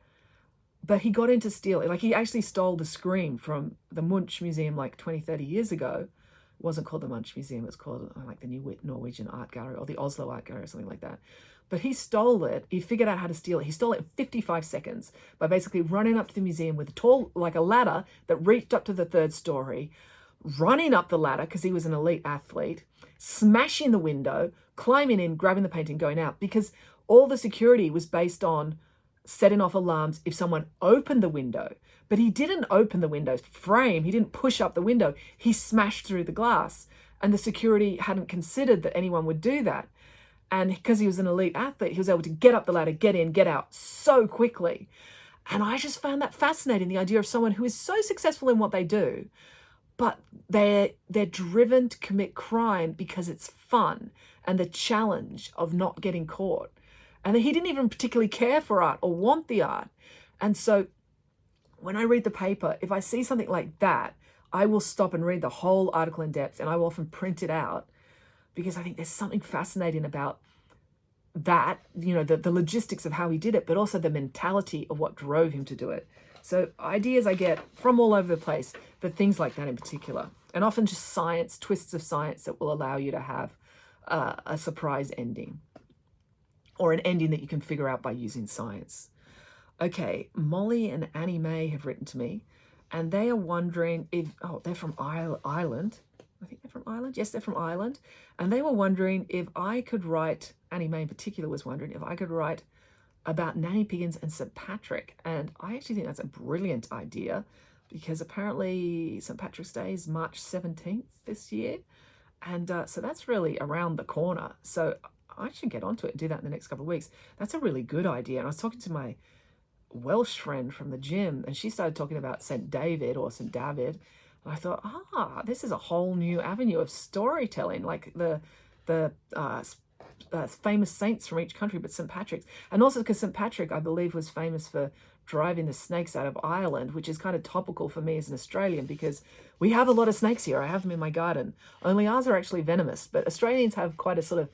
Speaker 1: But he got into stealing. Like, he actually stole the Scream from the Munch Museum like 20, 30 years ago. It wasn't called the Munch Museum. It was called like the New Norwegian Art Gallery or the Oslo Art Gallery or something like that. But he stole it. He figured out how to steal it. He stole it in 55 seconds by basically running up to the museum with a tall, like a ladder that reached up to the third story, running up the ladder because he was an elite athlete, smashing the window, climbing in, grabbing the painting, going out, because all the security was based on setting off alarms if someone opened the window. But he didn't open the window frame. He didn't push up the window. He smashed through the glass. And the security hadn't considered that anyone would do that. And because he was an elite athlete, he was able to get up the ladder, get in, get out so quickly. And I just found that fascinating, the idea of someone who is so successful in what they do, but they're driven to commit crime because it's fun and the challenge of not getting caught. And he didn't even particularly care for art or want the art. And so when I read the paper, if I see something like that, I will stop and read the whole article in depth, and I will often print it out because I think there's something fascinating about that, you know, the logistics of how he did it, but also the mentality of what drove him to do it. So ideas I get from all over the place, but things like that in particular, and often just science, twists of science that will allow you to have a surprise ending, or an ending that you can figure out by using science. Okay, Molly and Annie Mae have written to me, and they are wondering if, they're from Ireland. I think they're from Ireland. Yes, they're from Ireland. And they were wondering if I could write, Annie Mae in particular was wondering if I could write about Nanny, Piggins and St. Patrick. And I actually think that's a brilliant idea because apparently St. Patrick's Day is March 17th this year. And so that's really around the corner. So I should get onto it and do that in the next couple of weeks. That's a really good idea. And I was talking to my Welsh friend from the gym, and she started talking about St. David or St. David. And I thought, this is a whole new avenue of storytelling, like the famous saints from each country, but St. Patrick's. And also because St. Patrick, I believe, was famous for driving the snakes out of Ireland, which is kind of topical for me as an Australian because we have a lot of snakes here. I have them in my garden. Only ours are actually venomous, but Australians have quite a sort of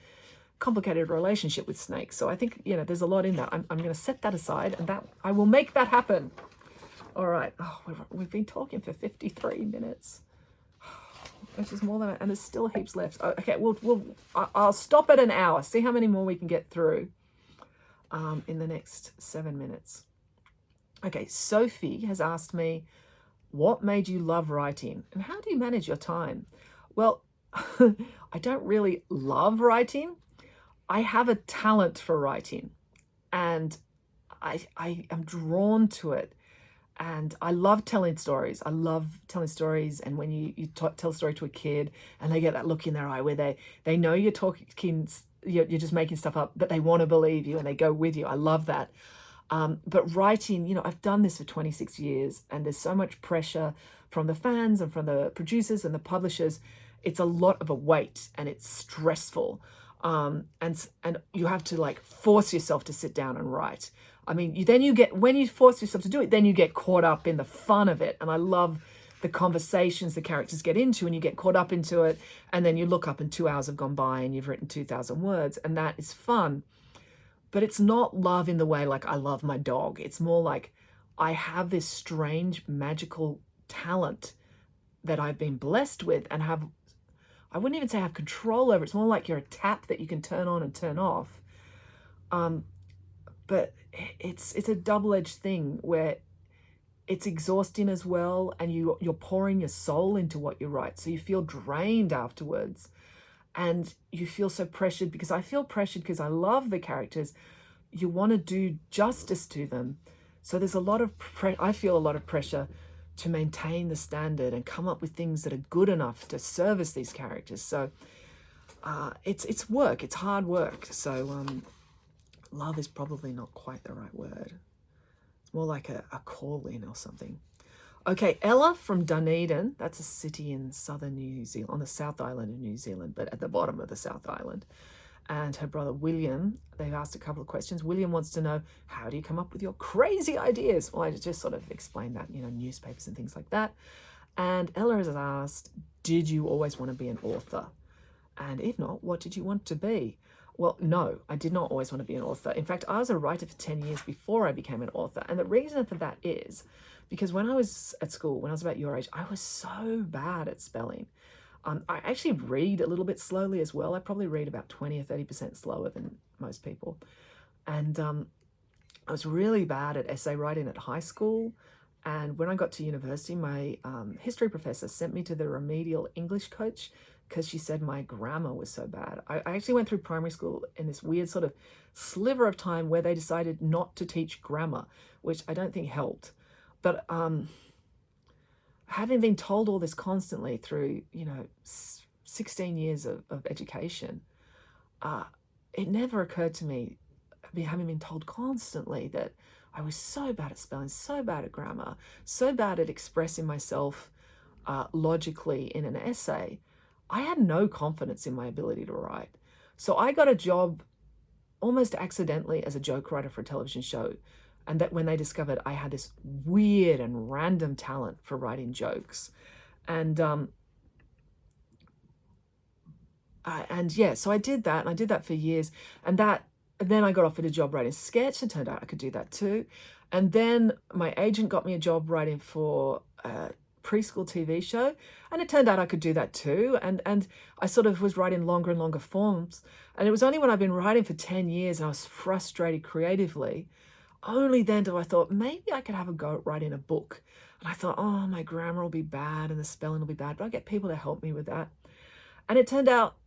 Speaker 1: complicated relationship with snakes. So I think, you know, there's a lot in that. I'm going to set that aside, and that I will make that happen. All right. We've been talking for 53 minutes. Which is more than, and there's still heaps left. Okay, I'll stop at an hour. See how many more we can get through in the next 7 minutes. Okay, Sophie has asked me, what made you love writing? And how do you manage your time? Well, I don't really love writing. I have a talent for writing, and I am drawn to it. And I love telling stories. I love telling stories. And when you tell a story to a kid and they get that look in their eye where they know you're talking, you're just making stuff up, but they want to believe you and they go with you. I love that. But writing, you know, I've done this for 26 years and there's so much pressure from the fans and from the producers and the publishers. It's a lot of a weight and it's stressful. And you have to like force yourself to sit down and write. I mean, when you force yourself to do it, then you get caught up in the fun of it. And I love the conversations the characters get into, and you get caught up into it. And then you look up and 2 hours have gone by and you've written 2,000 words, and that is fun. But it's not love in the way like I love my dog. It's more like I have this strange magical talent that I've been blessed with and have, I wouldn't even say have control over. It's more like you're a tap that you can turn on and turn off. But it's a double-edged thing where it's exhausting as well, and you're pouring your soul into what you write, so you feel drained afterwards, and you feel so pressured, because I feel pressured because I love the characters. You want to do justice to them, so there's a lot of I feel a lot of pressure to maintain the standard and come up with things that are good enough to service these characters. So it's work, it's hard work. So love is probably not quite the right word. It's more like a call-in or something. Okay, Ella from Dunedin, that's a city in southern New Zealand, on the South Island of New Zealand, but at the bottom of the South Island. And her brother William, they've asked a couple of questions. William wants to know, how do you come up with your crazy ideas? Well, I just sort of explained that, newspapers and things like that. And Ella has asked, did you always want to be an author? And if not, what did you want to be? Well, no, I did not always want to be an author. In fact, I was a writer for 10 years before I became an author. And the reason for that is because when I was at school, when I was about your age, I was so bad at spelling. I actually read a little bit slowly as well. I probably read about 20 or 30% slower than most people. And I was really bad at essay writing at high school. And when I got to university, my history professor sent me to the remedial English coach because she said my grammar was so bad. I actually went through primary school in this weird sort of sliver of time where they decided not to teach grammar, which I don't think helped. But having been told all this constantly through, 16 years of education, it never occurred to me, having been told constantly that I was so bad at spelling, so bad at grammar, so bad at expressing myself logically in an essay, I had no confidence in my ability to write. So I got a job almost accidentally as a joke writer for a television show. And that when they discovered I had this weird and random talent for writing jokes. And yeah, so I did that, and I did that for years. And then I got offered a job writing sketch, and turned out I could do that too. And then my agent got me a job writing for a preschool TV show, and it turned out I could do that too. And I sort of was writing longer and longer forms. And it was only when I'd been writing for 10 years and I was frustrated creatively, only then do I thought, maybe I could have a go at writing a book. And I thought, oh, my grammar will be bad and the spelling will be bad, but I'll get people to help me with that. And it turned out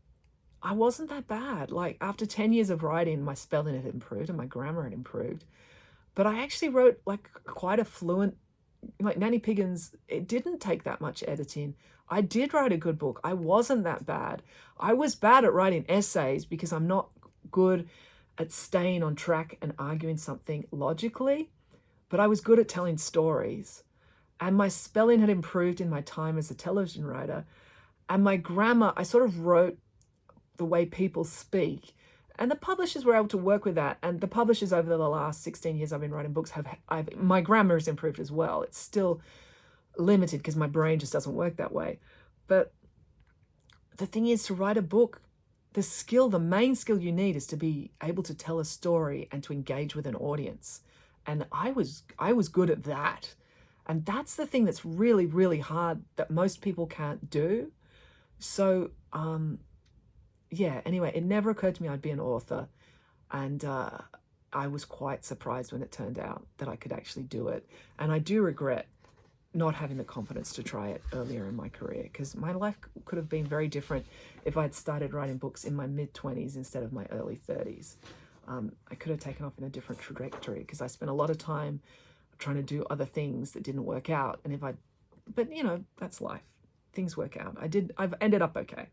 Speaker 1: I wasn't that bad. Like, after 10 years of writing, my spelling had improved and my grammar had improved. But I actually wrote like quite a fluent, like Nanny Pigin's, it didn't take that much editing. I did write a good book. I wasn't that bad. I was bad at writing essays because I'm not good at staying on track and arguing something logically, but I was good at telling stories. And my spelling had improved in my time as a television writer. And my grammar, I sort of wrote the way people speak. And the publishers were able to work with that. And the publishers over the last 16 years I've been writing books, my grammar has improved as well. It's still limited because my brain just doesn't work that way. But the thing is, to write a book, the main skill you need is to be able to tell a story and to engage with an audience. And I was good at that. And that's the thing that's really, really hard that most people can't do. So, yeah, anyway, it never occurred to me I'd be an author. And I was quite surprised when it turned out that I could actually do it. And I do regret not having the confidence to try it earlier in my career, because my life could have been very different if I'd started writing books in my mid-20s instead of my early 30s. I could have taken off in a different trajectory, because I spent a lot of time trying to do other things that didn't work out. And but that's life. Things work out. I've ended up okay.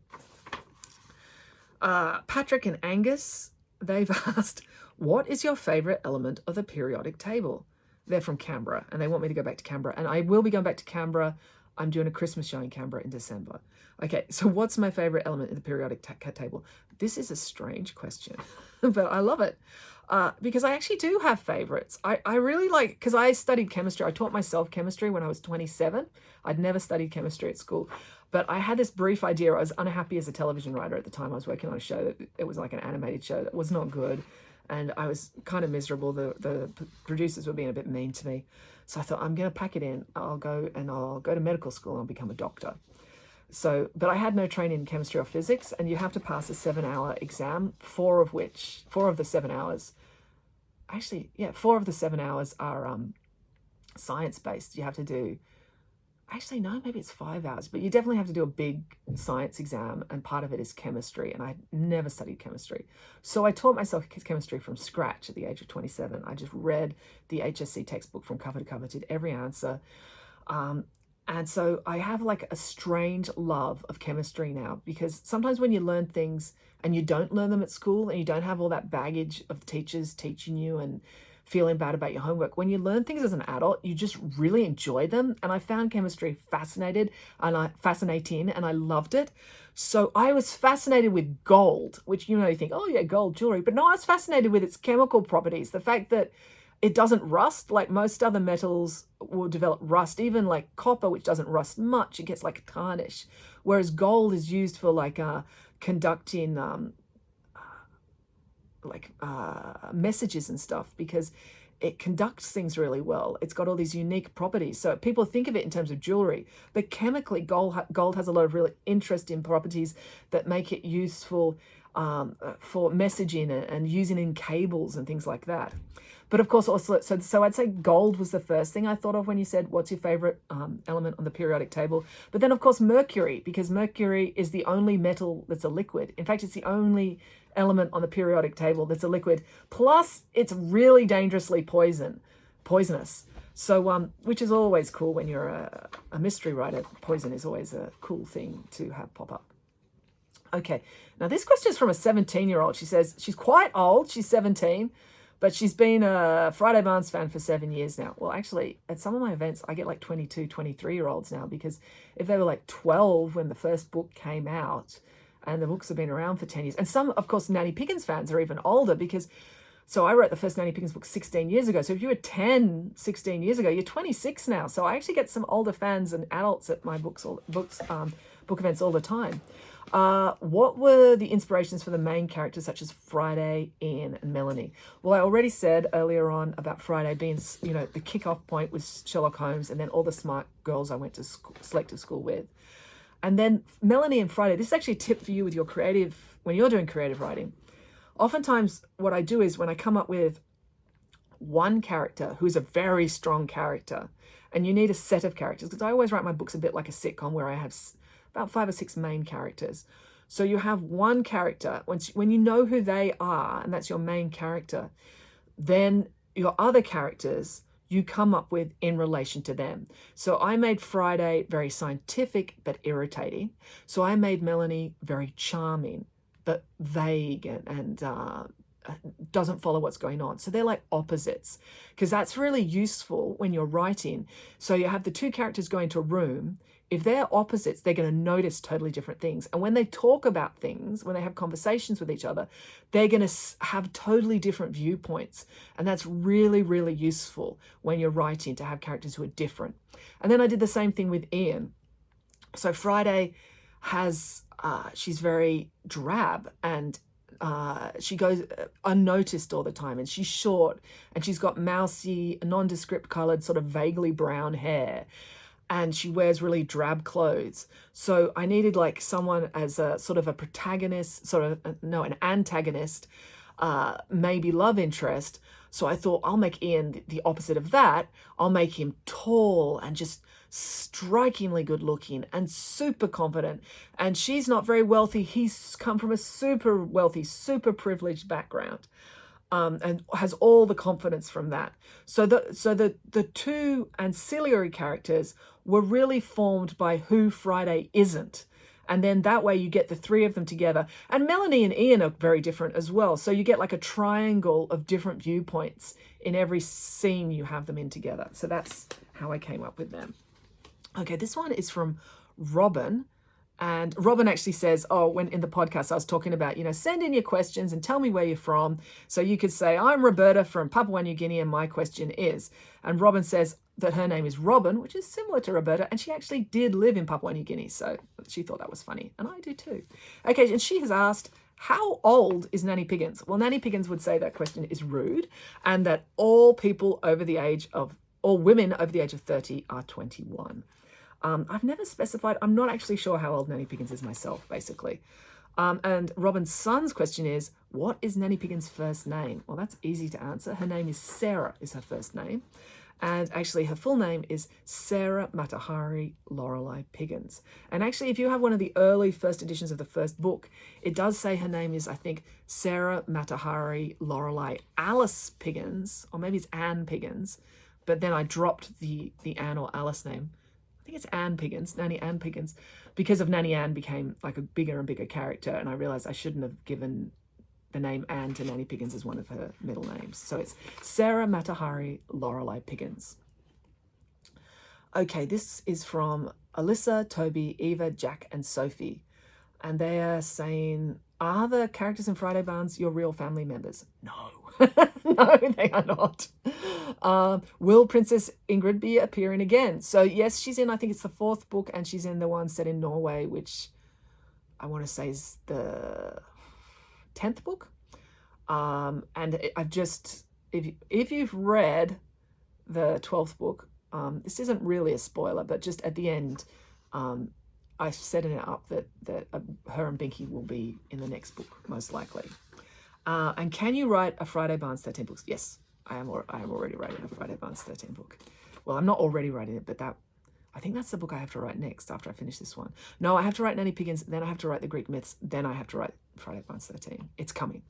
Speaker 1: Patrick and Angus, they've asked, what is your favorite element of the periodic table? They're from Canberra, and they want me to go back to Canberra. And I will be going back to Canberra. I'm doing a Christmas show in Canberra in December. Okay, so what's my favorite element in the periodic table? This is a strange question, but I love it because I actually do have favorites. I really like, because I studied chemistry. I taught myself chemistry when I was 27. I'd never studied chemistry at school. But I had this brief idea. I was unhappy as a television writer at the time. I was working on a show it was like an animated show that was not good. And I was kind of miserable. The producers were being a bit mean to me. So I thought, I'm going to pack it in. I'll go to medical school and I'll become a doctor. So, but I had no training in chemistry or physics, and you have to pass a 7-hour exam, four of the 7 hours are science-based. You have to do, actually, no, maybe it's 5 hours, but you definitely have to do a big science exam, and part of it is chemistry, and I never studied chemistry. So I taught myself chemistry from scratch at the age of 27. I just read the HSC textbook from cover to cover, did every answer. And so I have like a strange love of chemistry now, because sometimes when you learn things and you don't learn them at school and you don't have all that baggage of teachers teaching you and feeling bad about your homework, when you learn things as an adult, you just really enjoy them. And I found chemistry fascinating, and I loved it. So I was fascinated with gold, which, you think, oh yeah, gold jewelry. But no, I was fascinated with its chemical properties. The fact that it doesn't rust like most other metals will develop rust. Even like copper, which doesn't rust much, it gets like a tarnish. Whereas gold is used for like conducting messages and stuff, because it conducts things really well. It's got all these unique properties. So people think of it in terms of jewelry, but chemically gold has a lot of really interesting properties that make it useful for messaging and using in cables and things like that. But of course, also, so I'd say gold was the first thing I thought of when you said, what's your favorite element on the periodic table? But then, of course, mercury, because mercury is the only metal that's a liquid. In fact, it's the only element on the periodic table that's a liquid. Plus, it's really dangerously poisonous. So, which is always cool when you're a mystery writer. Poison is always a cool thing to have pop up. Okay, now this question is from a 17-year-old. She says she's quite old. She's 17. But she's been a Friday Barnes fan for 7 years now. Well, actually, at some of my events, I get like 22, 23-year-olds now, because if they were like 12 when the first book came out, and the books have been around for 10 years, and some, of course, Nanny Pigins fans are even older, because, so I wrote the first Nanny Pigins book 16 years ago. So if you were 10, 16 years ago, you're 26 now. So I actually get some older fans and adults at my book events all the time. What were the inspirations for the main characters such as Friday, Ian, and Melanie? Well, I already said earlier on about Friday being, the kickoff point was Sherlock Holmes, and then all the smart girls I went to selective school with. And then Melanie and Friday, this is actually a tip for you with your when you're doing creative writing. Oftentimes what I do is when I come up with one character who's a very strong character, and you need a set of characters, because I always write my books a bit like a sitcom where I have about 5 or 6 main characters. So you have one character, when you know who they are, and that's your main character, then your other characters you come up with in relation to them. So I made Friday very scientific but irritating. So I made Melanie very charming but vague and doesn't follow what's going on. So they're like opposites, because that's really useful when you're writing. So you have the two characters go into a room. If they're opposites, they're going to notice totally different things. And when they talk about things, when they have conversations with each other, they're going to have totally different viewpoints. And that's really, really useful when you're writing, to have characters who are different. And then I did the same thing with Ian. So Friday has, she's very drab, and she goes unnoticed all the time, and she's short, and she's got mousy, nondescript colored, sort of vaguely brown hair. And she wears really drab clothes. So I needed like someone as a sort of a protagonist, an antagonist, maybe love interest. So I thought I'll make Ian the opposite of that. I'll make him tall and just strikingly good looking and super confident. And she's not very wealthy. He's come from a super wealthy, super privileged background. And has all the confidence from that. So the two ancillary characters were really formed by who Friday isn't. And then that way you get the three of them together. And Melanie and Ian are very different as well. So you get like a triangle of different viewpoints in every scene you have them in together. So that's how I came up with them. Okay, this one is from Robin. And Robin actually says, when in the podcast I was talking about, send in your questions and tell me where you're from. So you could say, I'm Roberta from Papua New Guinea and my question is. And Robin says that her name is Robin, which is similar to Roberta. And she actually did live in Papua New Guinea. So she thought that was funny. And I do too. Okay, and she has asked, how old is Nanny Pigins? Well, Nanny Pigins would say that question is rude, and that all women over the age of 30 are 21. I've never specified. I'm not actually sure how old Nanny Pigins is myself, basically. And Robin's son's question is, what is Nanny Pigins' first name? Well, that's easy to answer. Her name is Sarah, is her first name. And actually, her full name is Sarah Matahari Lorelei Piggins. And actually, if you have one of the early first editions of the first book, it does say her name is, I think, Sarah Matahari Lorelei Alice Piggins, or maybe it's Anne Piggins. But then I dropped the Anne or Alice name. I think it's Anne Piggins, Nanny Anne Piggins, because of Nanny Anne became like a bigger and bigger character, and I realized I shouldn't have given the name Anne to Nanny Piggins as one of her middle names. So it's Sarah Matahari Lorelei Piggins. Okay, this is from Alyssa, Toby, Eva, Jack, and Sophie. And they are saying, are the characters in Friday Barnes your real family members? No. No, they are not. Will Princess Ingrid be appearing again? So yes, she's in, I think it's the 4th book, and she's in the one set in Norway, which I want to say is the 10th book. And I've just, if you've read the 12th book, this isn't really a spoiler, but just at the end, I set it up that her and Binky will be in the next book, most likely. And can you write a Friday Barnes 13 books? Yes, I am already writing a Friday Barnes 13 book. Well, I'm not already writing it, but I think that's the book I have to write next after I finish this one. No, I have to write Nanny Piggins, then I have to write the Greek myths, then I have to write Friday Barnes 13. It's coming.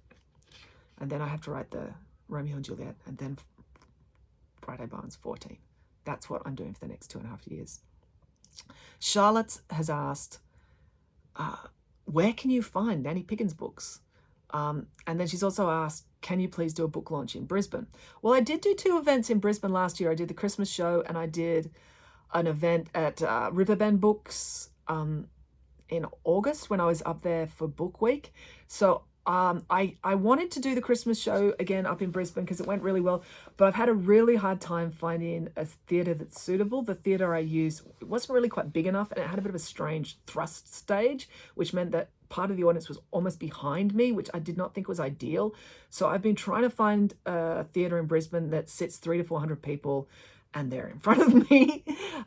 Speaker 1: And then I have to write the Romeo and Juliet, and then Friday Barnes 14. That's what I'm doing for the next 2.5 years. Charlotte has asked, where can you find Nanny Piggins books? And then she's also asked, can you please do a book launch in Brisbane? Well, I did do 2 events in Brisbane last year. I did the Christmas show, and I did an event at Riverbend Books in August when I was up there for Book Week. So I wanted to do the Christmas show again up in Brisbane because it went really well, but I've had a really hard time finding a theatre that's suitable. The theatre I used, it wasn't really quite big enough, and it had a bit of a strange thrust stage, which meant that part of the audience was almost behind me, which I did not think was ideal. So I've been trying to find a theatre in Brisbane that sits 300 to 400 people, and they're in front of me,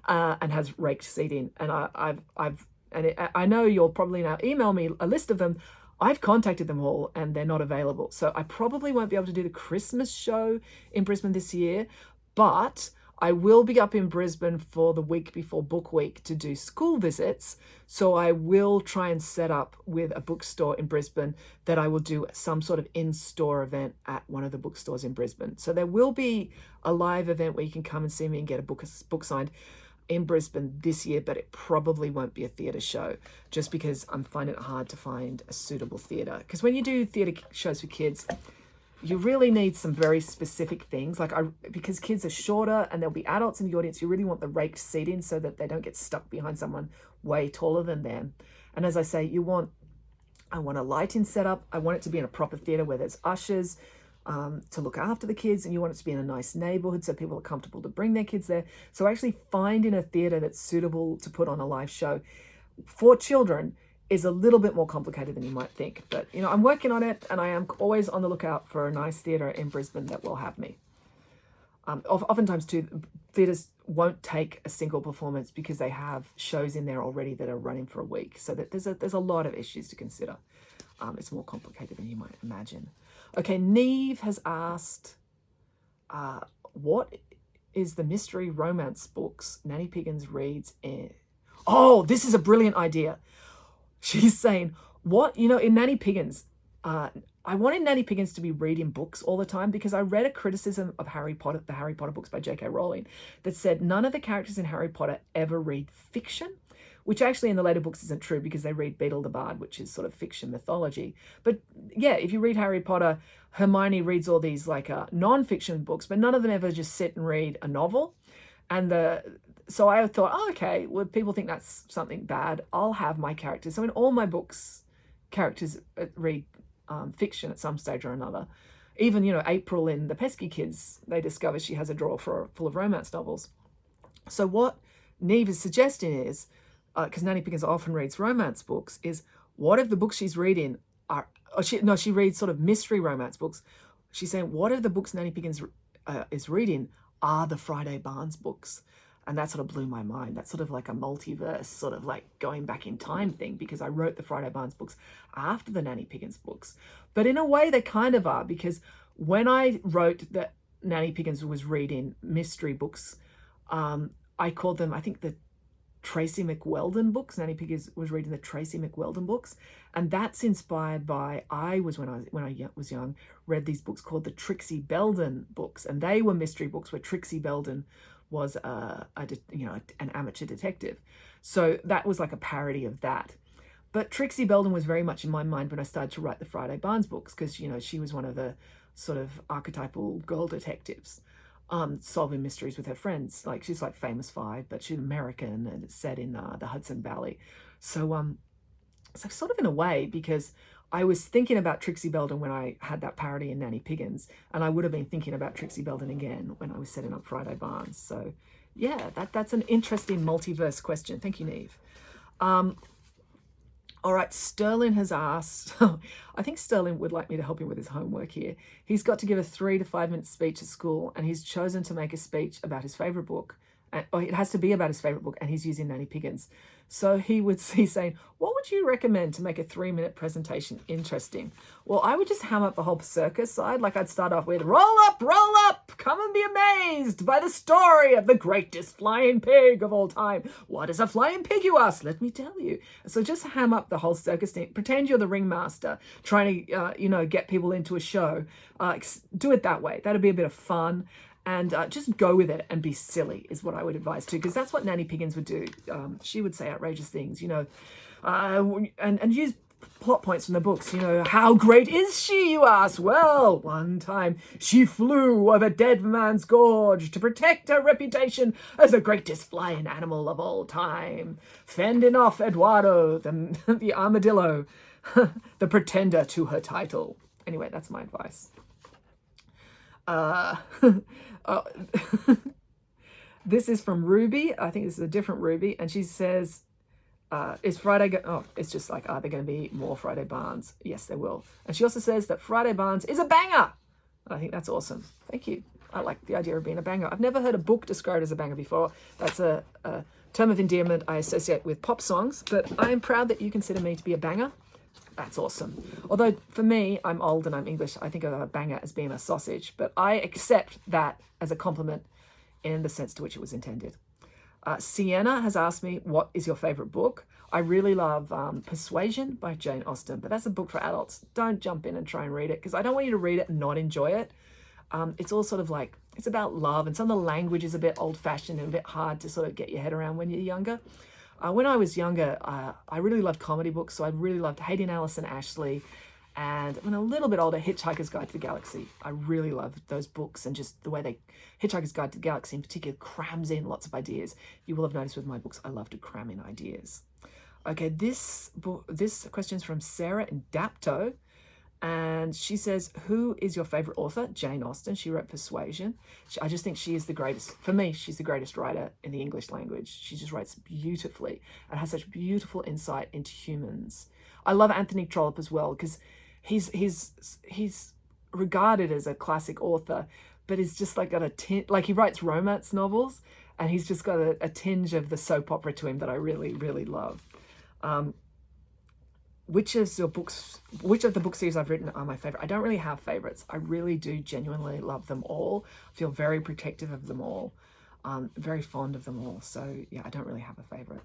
Speaker 1: and has raked seating. And I know you'll probably now email me a list of them. I've contacted them all and they're not available. So I probably won't be able to do the Christmas show in Brisbane this year, but I will be up in Brisbane for the week before Book Week to do school visits. So I will try and set up with a bookstore in Brisbane that I will do some sort of in-store event at one of the bookstores in Brisbane. So there will be a live event where you can come and see me and get a book signed in Brisbane this year, but it probably won't be a theatre show just because I'm finding it hard to find a suitable theatre. Because when you do theatre shows for kids, you really need some very specific things. Because kids are shorter and there'll be adults in the audience, you really want the raked seating so that they don't get stuck behind someone way taller than them. And as I say, I want a lighting setup. I want it to be in a proper theatre where there's ushers, to look after the kids, and you want it to be in a nice neighborhood so people are comfortable to bring their kids there. So actually finding a theater that's suitable to put on a live show for children is a little bit more complicated than you might think. But, I'm working on it, and I am always on the lookout for a nice theater in Brisbane that will have me. Oftentimes too, theaters won't take a single performance because they have shows in there already that are running for a week. So that there's a lot of issues to consider. It's more complicated than you might imagine. Okay, Neve has asked, what is the mystery romance books Nanny Piggins reads in? Oh, this is a brilliant idea. She's saying, in Nanny Piggins, I wanted Nanny Piggins to be reading books all the time because I read a criticism of the Harry Potter books by J.K. Rowling that said none of the characters in Harry Potter ever read fiction, which actually in the later books isn't true because they read Beedle the Bard, which is sort of fiction mythology. But yeah, if you read Harry Potter, Hermione reads all these non-fiction books, but none of them ever just sit and read a novel. And so I thought, okay, well, people think that's something bad. I'll have my characters. So in all my books, characters read fiction at some stage or another. Even, April in The Pesky Kids, they discover she has a drawer full of romance novels. So what Neve is suggesting is, because Nanny Piggins often reads romance books, is what if the books she's reading she reads sort of mystery romance books. She's saying, what if the books Nanny Piggins is reading are the Friday Barnes books? And that sort of blew my mind. That's sort of like a multiverse, sort of like going back in time thing, because I wrote the Friday Barnes books after the Nanny Piggins books. But in a way they kind of are, because when I wrote Nanny Piggins was reading mystery books. I called them, I think, the Tracy McWeldon books. Nanny Piggins was reading the Tracy McWeldon books, and that's inspired by when I was young, read these books called the Trixie Belden books, and they were mystery books where Trixie Belden was an amateur detective. So that was like a parody of that. But Trixie Belden was very much in my mind when I started to write the Friday Barnes books, because she was one of the sort of archetypal girl detectives. Solving mysteries with her friends. Like, she's like Famous Five, but she's American and it's set in the Hudson Valley. So sort of in a way, because I was thinking about Trixie Belden when I had that parody in Nanny Piggins, and I would have been thinking about Trixie Belden again when I was setting up Friday Barnes. So yeah, that's an interesting multiverse question. Thank you, Neve. All right, Sterling has asked, I think Sterling would like me to help him with his homework here. He's got to give a 3 to 5 minute speech at school, and he's chosen to make a speech about his favourite book. It has to be about his favourite book, and he's using Nanny Piggins. So he's saying, what would you recommend to make a 3-minute presentation interesting? Well, I would just ham up the whole circus side. Like, I'd start off with, roll up, come and be amazed by the story of the greatest flying pig of all time. What is a flying pig, you ask? Let me tell you. So just ham up the whole circus thing. Pretend you're the ringmaster, trying to, get people into a show. Do it that way. That'd be a bit of fun. And just go with it and be silly is what I would advise too, because that's what Nanny Piggins would do. She would say outrageous things, and use plot points from the books. How great is she, you ask? Well, one time she flew over Dead Man's Gorge to protect her reputation as the greatest flying animal of all time, fending off Eduardo, the armadillo, the pretender to her title. Anyway, that's my advice. This is from Ruby. I think this is a different Ruby, and she says, is Friday it's just like, are there going to be more Friday Barnes? Yes, there will. And she also says that Friday Barnes is a banger. I think that's awesome. Thank you. I like the idea of being a banger. I've never heard a book described as a banger before. That's a term of endearment I associate with pop songs, but I am proud that you consider me to be a banger. That's awesome. Although for me, I'm old and I'm English, I think of a banger as being a sausage, but I accept that as a compliment in the sense to which it was intended. Sienna has asked me, what is your favorite book? I really love Persuasion by Jane Austen, but that's a book for adults. Don't jump in and try and read it, because I don't want you to read it and not enjoy it. It's all sort of like, it's about love, and some of the language is a bit old-fashioned and a bit hard to sort of get your head around when you're younger. When I was younger, I really loved comedy books, so I really loved Haydn and Alison Ashley, and when a little bit older, Hitchhiker's Guide to the Galaxy. I really loved those books, and just the way Hitchhiker's Guide to the Galaxy in particular crams in lots of ideas. You will have noticed with my books, I love to cram in ideas. Okay, this question's from Sarah in Dapto. And she says, who is your favorite author? Jane Austen. She wrote Persuasion. I just think she is the greatest. For me, she's the greatest writer in the English language. She just writes beautifully and has such beautiful insight into humans. I love Anthony Trollope as well, because he's regarded as a classic author, but he's just like got a tinge, like he writes romance novels, and he's just got a tinge of the soap opera to him that I really, really love. Which of the book series I've written are my favorite? I don't really have favorites. I really do genuinely love them all. I feel very protective of them all. Very fond of them all. So yeah, I don't really have a favorite.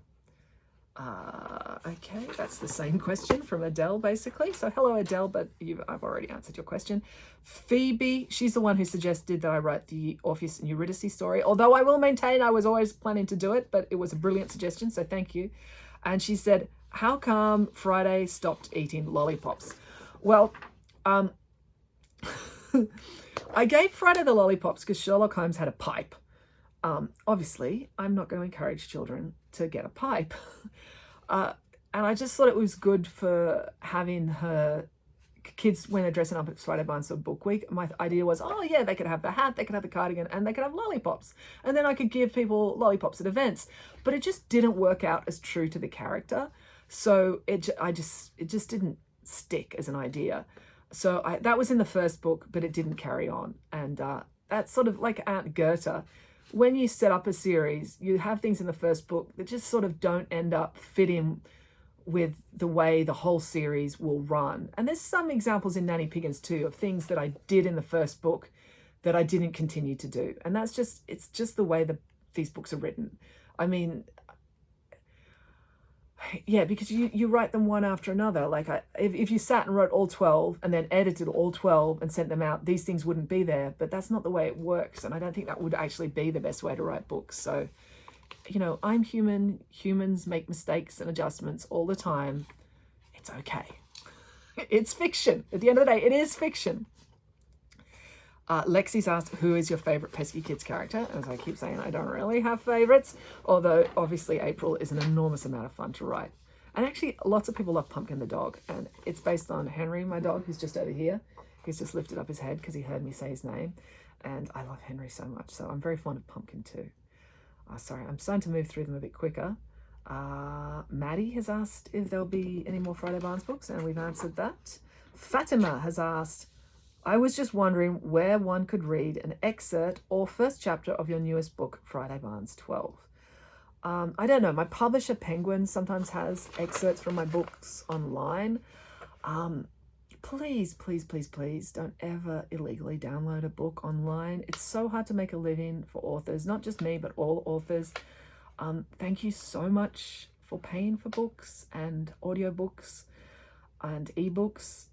Speaker 1: Okay, that's the same question from Adele, basically. So hello, Adele, but I've already answered your question. Phoebe, she's the one who suggested that I write the Orpheus and Eurydice story, although I will maintain I was always planning to do it, but it was a brilliant suggestion, so thank you. And she said, how come Friday stopped eating lollipops? Well, I gave Friday the lollipops because Sherlock Holmes had a pipe. Obviously, I'm not going to encourage children to get a pipe. And I just thought it was good for having her kids, when they're dressing up at Friday Barnes for book week, my idea was, oh yeah, they could have the hat, they could have the cardigan, and they could have lollipops. And then I could give people lollipops at events. But it just didn't work out as true to the character. So it just didn't stick as an idea. So that was in the first book, but it didn't carry on. And that's sort of like Aunt Gerta. When you set up a series, you have things in the first book that just sort of don't end up fitting with the way the whole series will run. And there's some examples in Nanny Piggins too of things that I did in the first book that I didn't continue to do. And it's just the way these books are written. I mean, yeah, because you write them one after another. Like if you sat and wrote all 12 and then edited all 12 and sent them out, these things wouldn't be there. But that's not the way it works. And I don't think that would actually be the best way to write books. So, I'm human. Humans make mistakes and adjustments all the time. It's okay. It's fiction. At the end of the day, it is fiction. Lexi's asked, who is your favorite Pesky Kids character? As I keep saying, I don't really have favorites, although obviously April is an enormous amount of fun to write. And actually, lots of people love Pumpkin the dog, and it's based on Henry, my dog, who's just over here. He's just lifted up his head because he heard me say his name, and I love Henry so much, so I'm very fond of Pumpkin too. Sorry, I'm starting to move through them a bit quicker. Maddie has asked if there'll be any more Friday Barnes books, and we've answered that. Fatima has asked, I was just wondering where one could read an excerpt or first chapter of your newest book, Friday Barnes 12. I don't know. My publisher, Penguin, sometimes has excerpts from my books online. Please, please, please, please don't ever illegally download a book online. It's so hard to make a living for authors, not just me, but all authors. Thank you so much for paying for books and audiobooks and ebooks.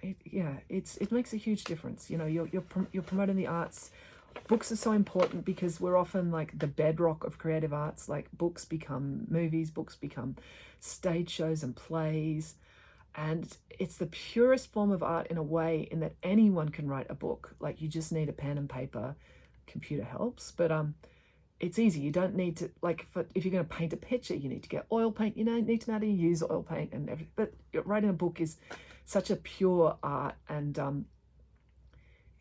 Speaker 1: It makes a huge difference. You're promoting the arts. Books are so important because we're often like the bedrock of creative arts. Like books become movies, books become stage shows and plays. And it's the purest form of art in a way, in that anyone can write a book. Like you just need a pen and paper. Computer helps, but it's easy. You don't need to, if you're going to paint a picture, you need to get oil paint. You need to know how to use oil paint and everything. But writing a book is such a pure art, and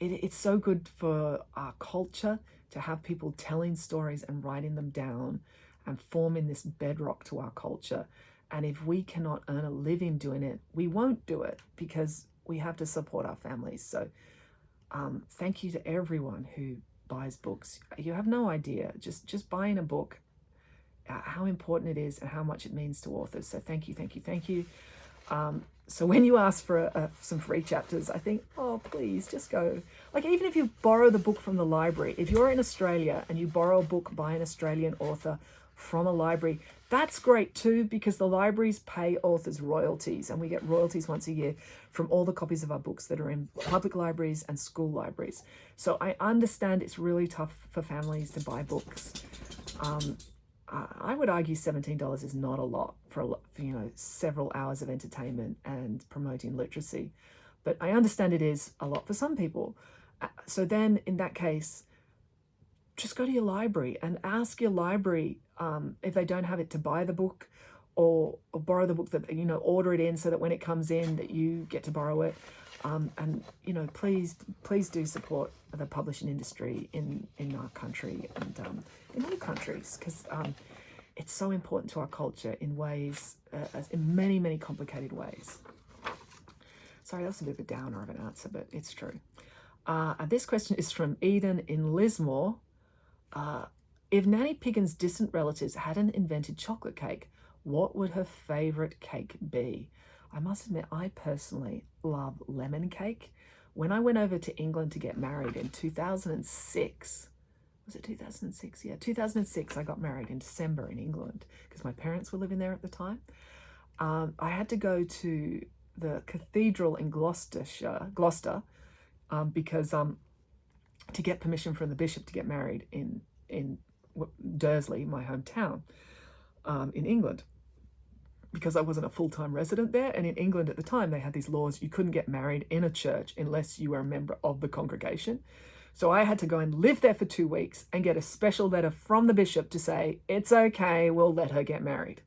Speaker 1: it's so good for our culture to have people telling stories and writing them down and forming this bedrock to our culture. And if we cannot earn a living doing it, we won't do it because we have to support our families. So thank you to everyone who buys books. You have no idea, just buying a book, how important it is and how much it means to authors. So thank you, thank you, thank you. So when you ask for some free chapters, I think, oh, please just go. Like, even if you borrow the book from the library, if you're in Australia and you borrow a book by an Australian author from a library, that's great too, because the libraries pay authors royalties, and we get royalties once a year from all the copies of our books that are in public libraries and school libraries. So I understand it's really tough for families to buy books. I would argue $17 is not a lot for several hours of entertainment and promoting literacy, but I understand it is a lot for some people. So then in that case, just go to your library and ask your library if they don't have it, to buy the book or borrow the book, that order it in so that when it comes in that you get to borrow it. And please do support the publishing industry in our country and in all countries, because it's so important to our culture in ways, in many, many complicated ways. Sorry, that's a bit of a downer of an answer, but it's true. This question is from Eden in Lismore. If Nanny Pigin's distant relatives hadn't invented chocolate cake, what would her favourite cake be? I must admit, I personally love lemon cake. When I went over to England to get married in 2006, was it 2006? Yeah, 2006, I got married in December in England because my parents were living there at the time. I had to go to the cathedral in Gloucester, because to get permission from the bishop to get married in Dursley, my hometown, in England, because I wasn't a full-time resident there. And in England at the time, they had these laws: you couldn't get married in a church unless you were a member of the congregation. So I had to go and live there for 2 weeks and get a special letter from the bishop to say, it's okay, we'll let her get married.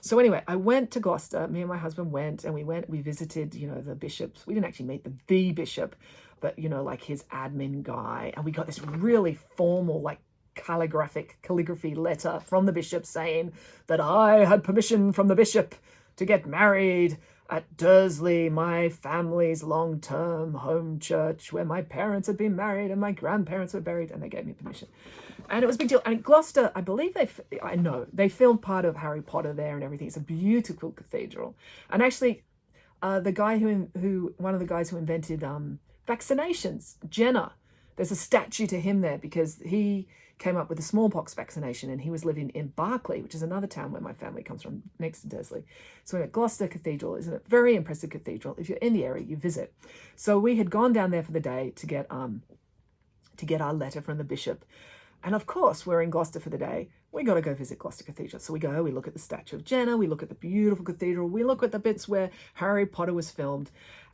Speaker 1: So anyway, I went to Gloucester. Me and my husband went, and we visited, the bishops. We didn't actually meet the bishop, but, like his admin guy. And we got this really formal, calligraphy letter from the bishop saying that I had permission from the bishop to get married at Dursley, my family's long-term home church, where my parents had been married and my grandparents were buried, and they gave me permission. And it was a big deal. And Gloucester, I believe they filmed part of Harry Potter there and everything. It's a beautiful cathedral. And actually, one of the guys who invented vaccinations, Jenner, there's a statue to him there because he came up with the smallpox vaccination, and he was living in Berkeley, which is another town where my family comes from, next to Dursley. So we're at Gloucester Cathedral. Is a very impressive cathedral. If you're in the area, you visit. So we had gone down there for the day to get our letter from the bishop. And of course, we're in Gloucester for the day. We got to go visit Gloucester Cathedral. So we go, we look at the statue of Jenna, we look at the beautiful cathedral, we look at the bits where Harry Potter was filmed.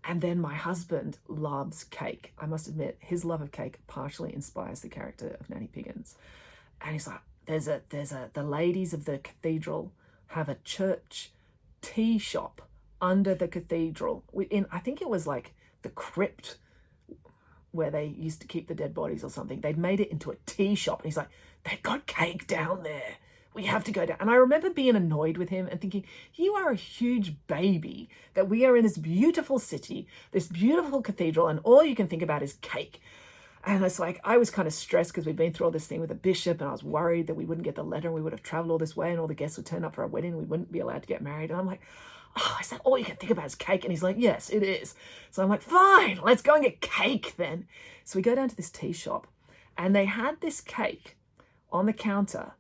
Speaker 1: And then my husband loves cake. I must admit, his love of cake partially inspires the character of Nanny Pigins. And he's like, the ladies of the cathedral have a church tea shop under the cathedral. I think it was like the crypt where they used to keep the dead bodies or something. They'd made it into a tea shop. And he's like, they've got cake down there. We have to go down. And I remember being annoyed with him and thinking, you are a huge baby that we are in this beautiful city, this beautiful cathedral, and all you can think about is cake. And it's like, I was kind of stressed because we'd been through all this thing with the bishop, and I was worried that we wouldn't get the letter and we would have traveled all this way and all the guests would turn up for our wedding and we wouldn't be allowed to get married. And I'm like, oh, is that all you can think about is cake? And he's like, yes, it is. So I'm like, fine, let's go and get cake then. So we go down to this tea shop, and they had this cake on the counter.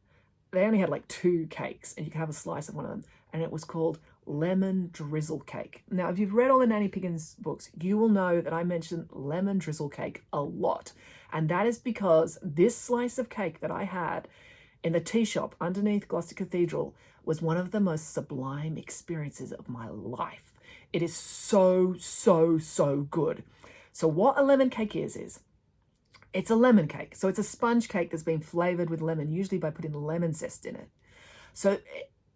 Speaker 1: They only had like 2 cakes, and you could have a slice of one of them, and it was called lemon drizzle cake. Now, if you've read all the Nanny Pigins books, you will know that I mentioned lemon drizzle cake a lot, and that is because this slice of cake that I had in the tea shop underneath Gloucester Cathedral was one of the most sublime experiences of my life. It is so, so, so good. So what a lemon cake is it's a lemon cake. So it's a sponge cake that's been flavored with lemon, usually by putting lemon zest in it. So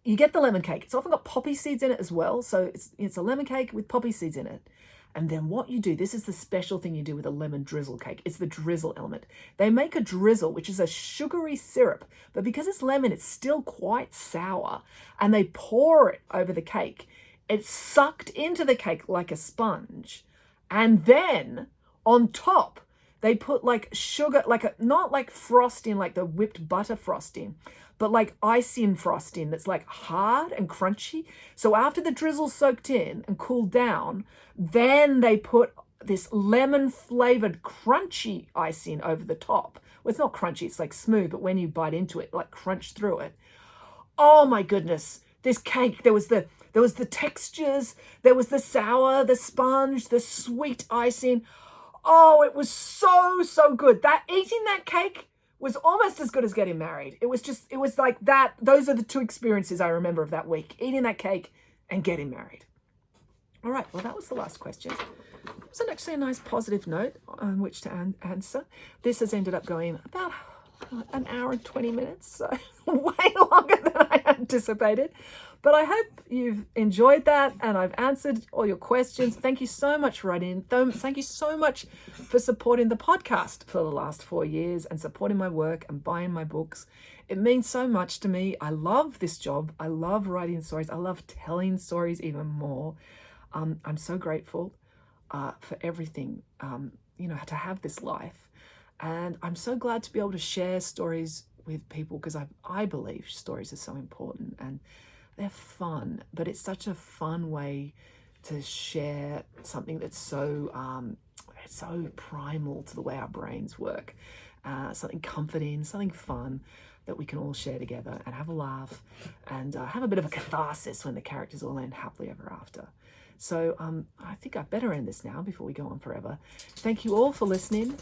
Speaker 1: you get the lemon cake. It's often got poppy seeds in it as well. So it's a lemon cake with poppy seeds in it. And then what you do, this is the special thing you do with a lemon drizzle cake. It's the drizzle element. They make a drizzle, which is a sugary syrup, but because it's lemon, it's still quite sour. And they pour it over the cake. It's sucked into the cake like a sponge. And then on top, they put like sugar, not like frosting, like the whipped butter frosting, but like icing frosting that's like hard and crunchy. So after the drizzle's soaked in and cooled down, then they put this lemon flavored crunchy icing over the top. Well, it's not crunchy, it's like smooth, but when you bite into it, like crunch through it. Oh my goodness, this cake, there was the textures, there was the sour, the sponge, the sweet icing. Oh, it was so, so good. Eating that cake was almost as good as getting married. It was like that. Those are the 2 experiences I remember of that week, eating that cake and getting married. All right, well, that was the last question. It was actually a nice positive note on which to answer. This has ended up going about an hour and 20 minutes, so way longer than I anticipated. But I hope you've enjoyed that and I've answered all your questions. Thank you so much for writing. Thank you so much for supporting the podcast for the last 4 years and supporting my work and buying my books. It means so much to me. I love this job. I love writing stories. I love telling stories even more. I'm so grateful for everything, to have this life. And I'm so glad to be able to share stories with people because I believe stories are so important and they're fun, but it's such a fun way to share something that's so primal to the way our brains work. Something comforting, something fun that we can all share together and have a laugh and have a bit of a catharsis when the characters all end happily ever after. So I think I better end this now before we go on forever. Thank you all for listening.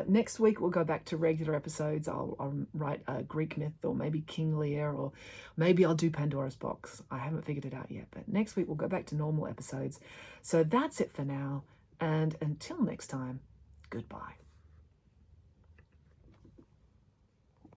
Speaker 1: Next week, we'll go back to regular episodes. I'll write a Greek myth or maybe King Lear, or maybe I'll do Pandora's Box. I haven't figured it out yet, but next week we'll go back to normal episodes. So that's it for now. And until next time, goodbye.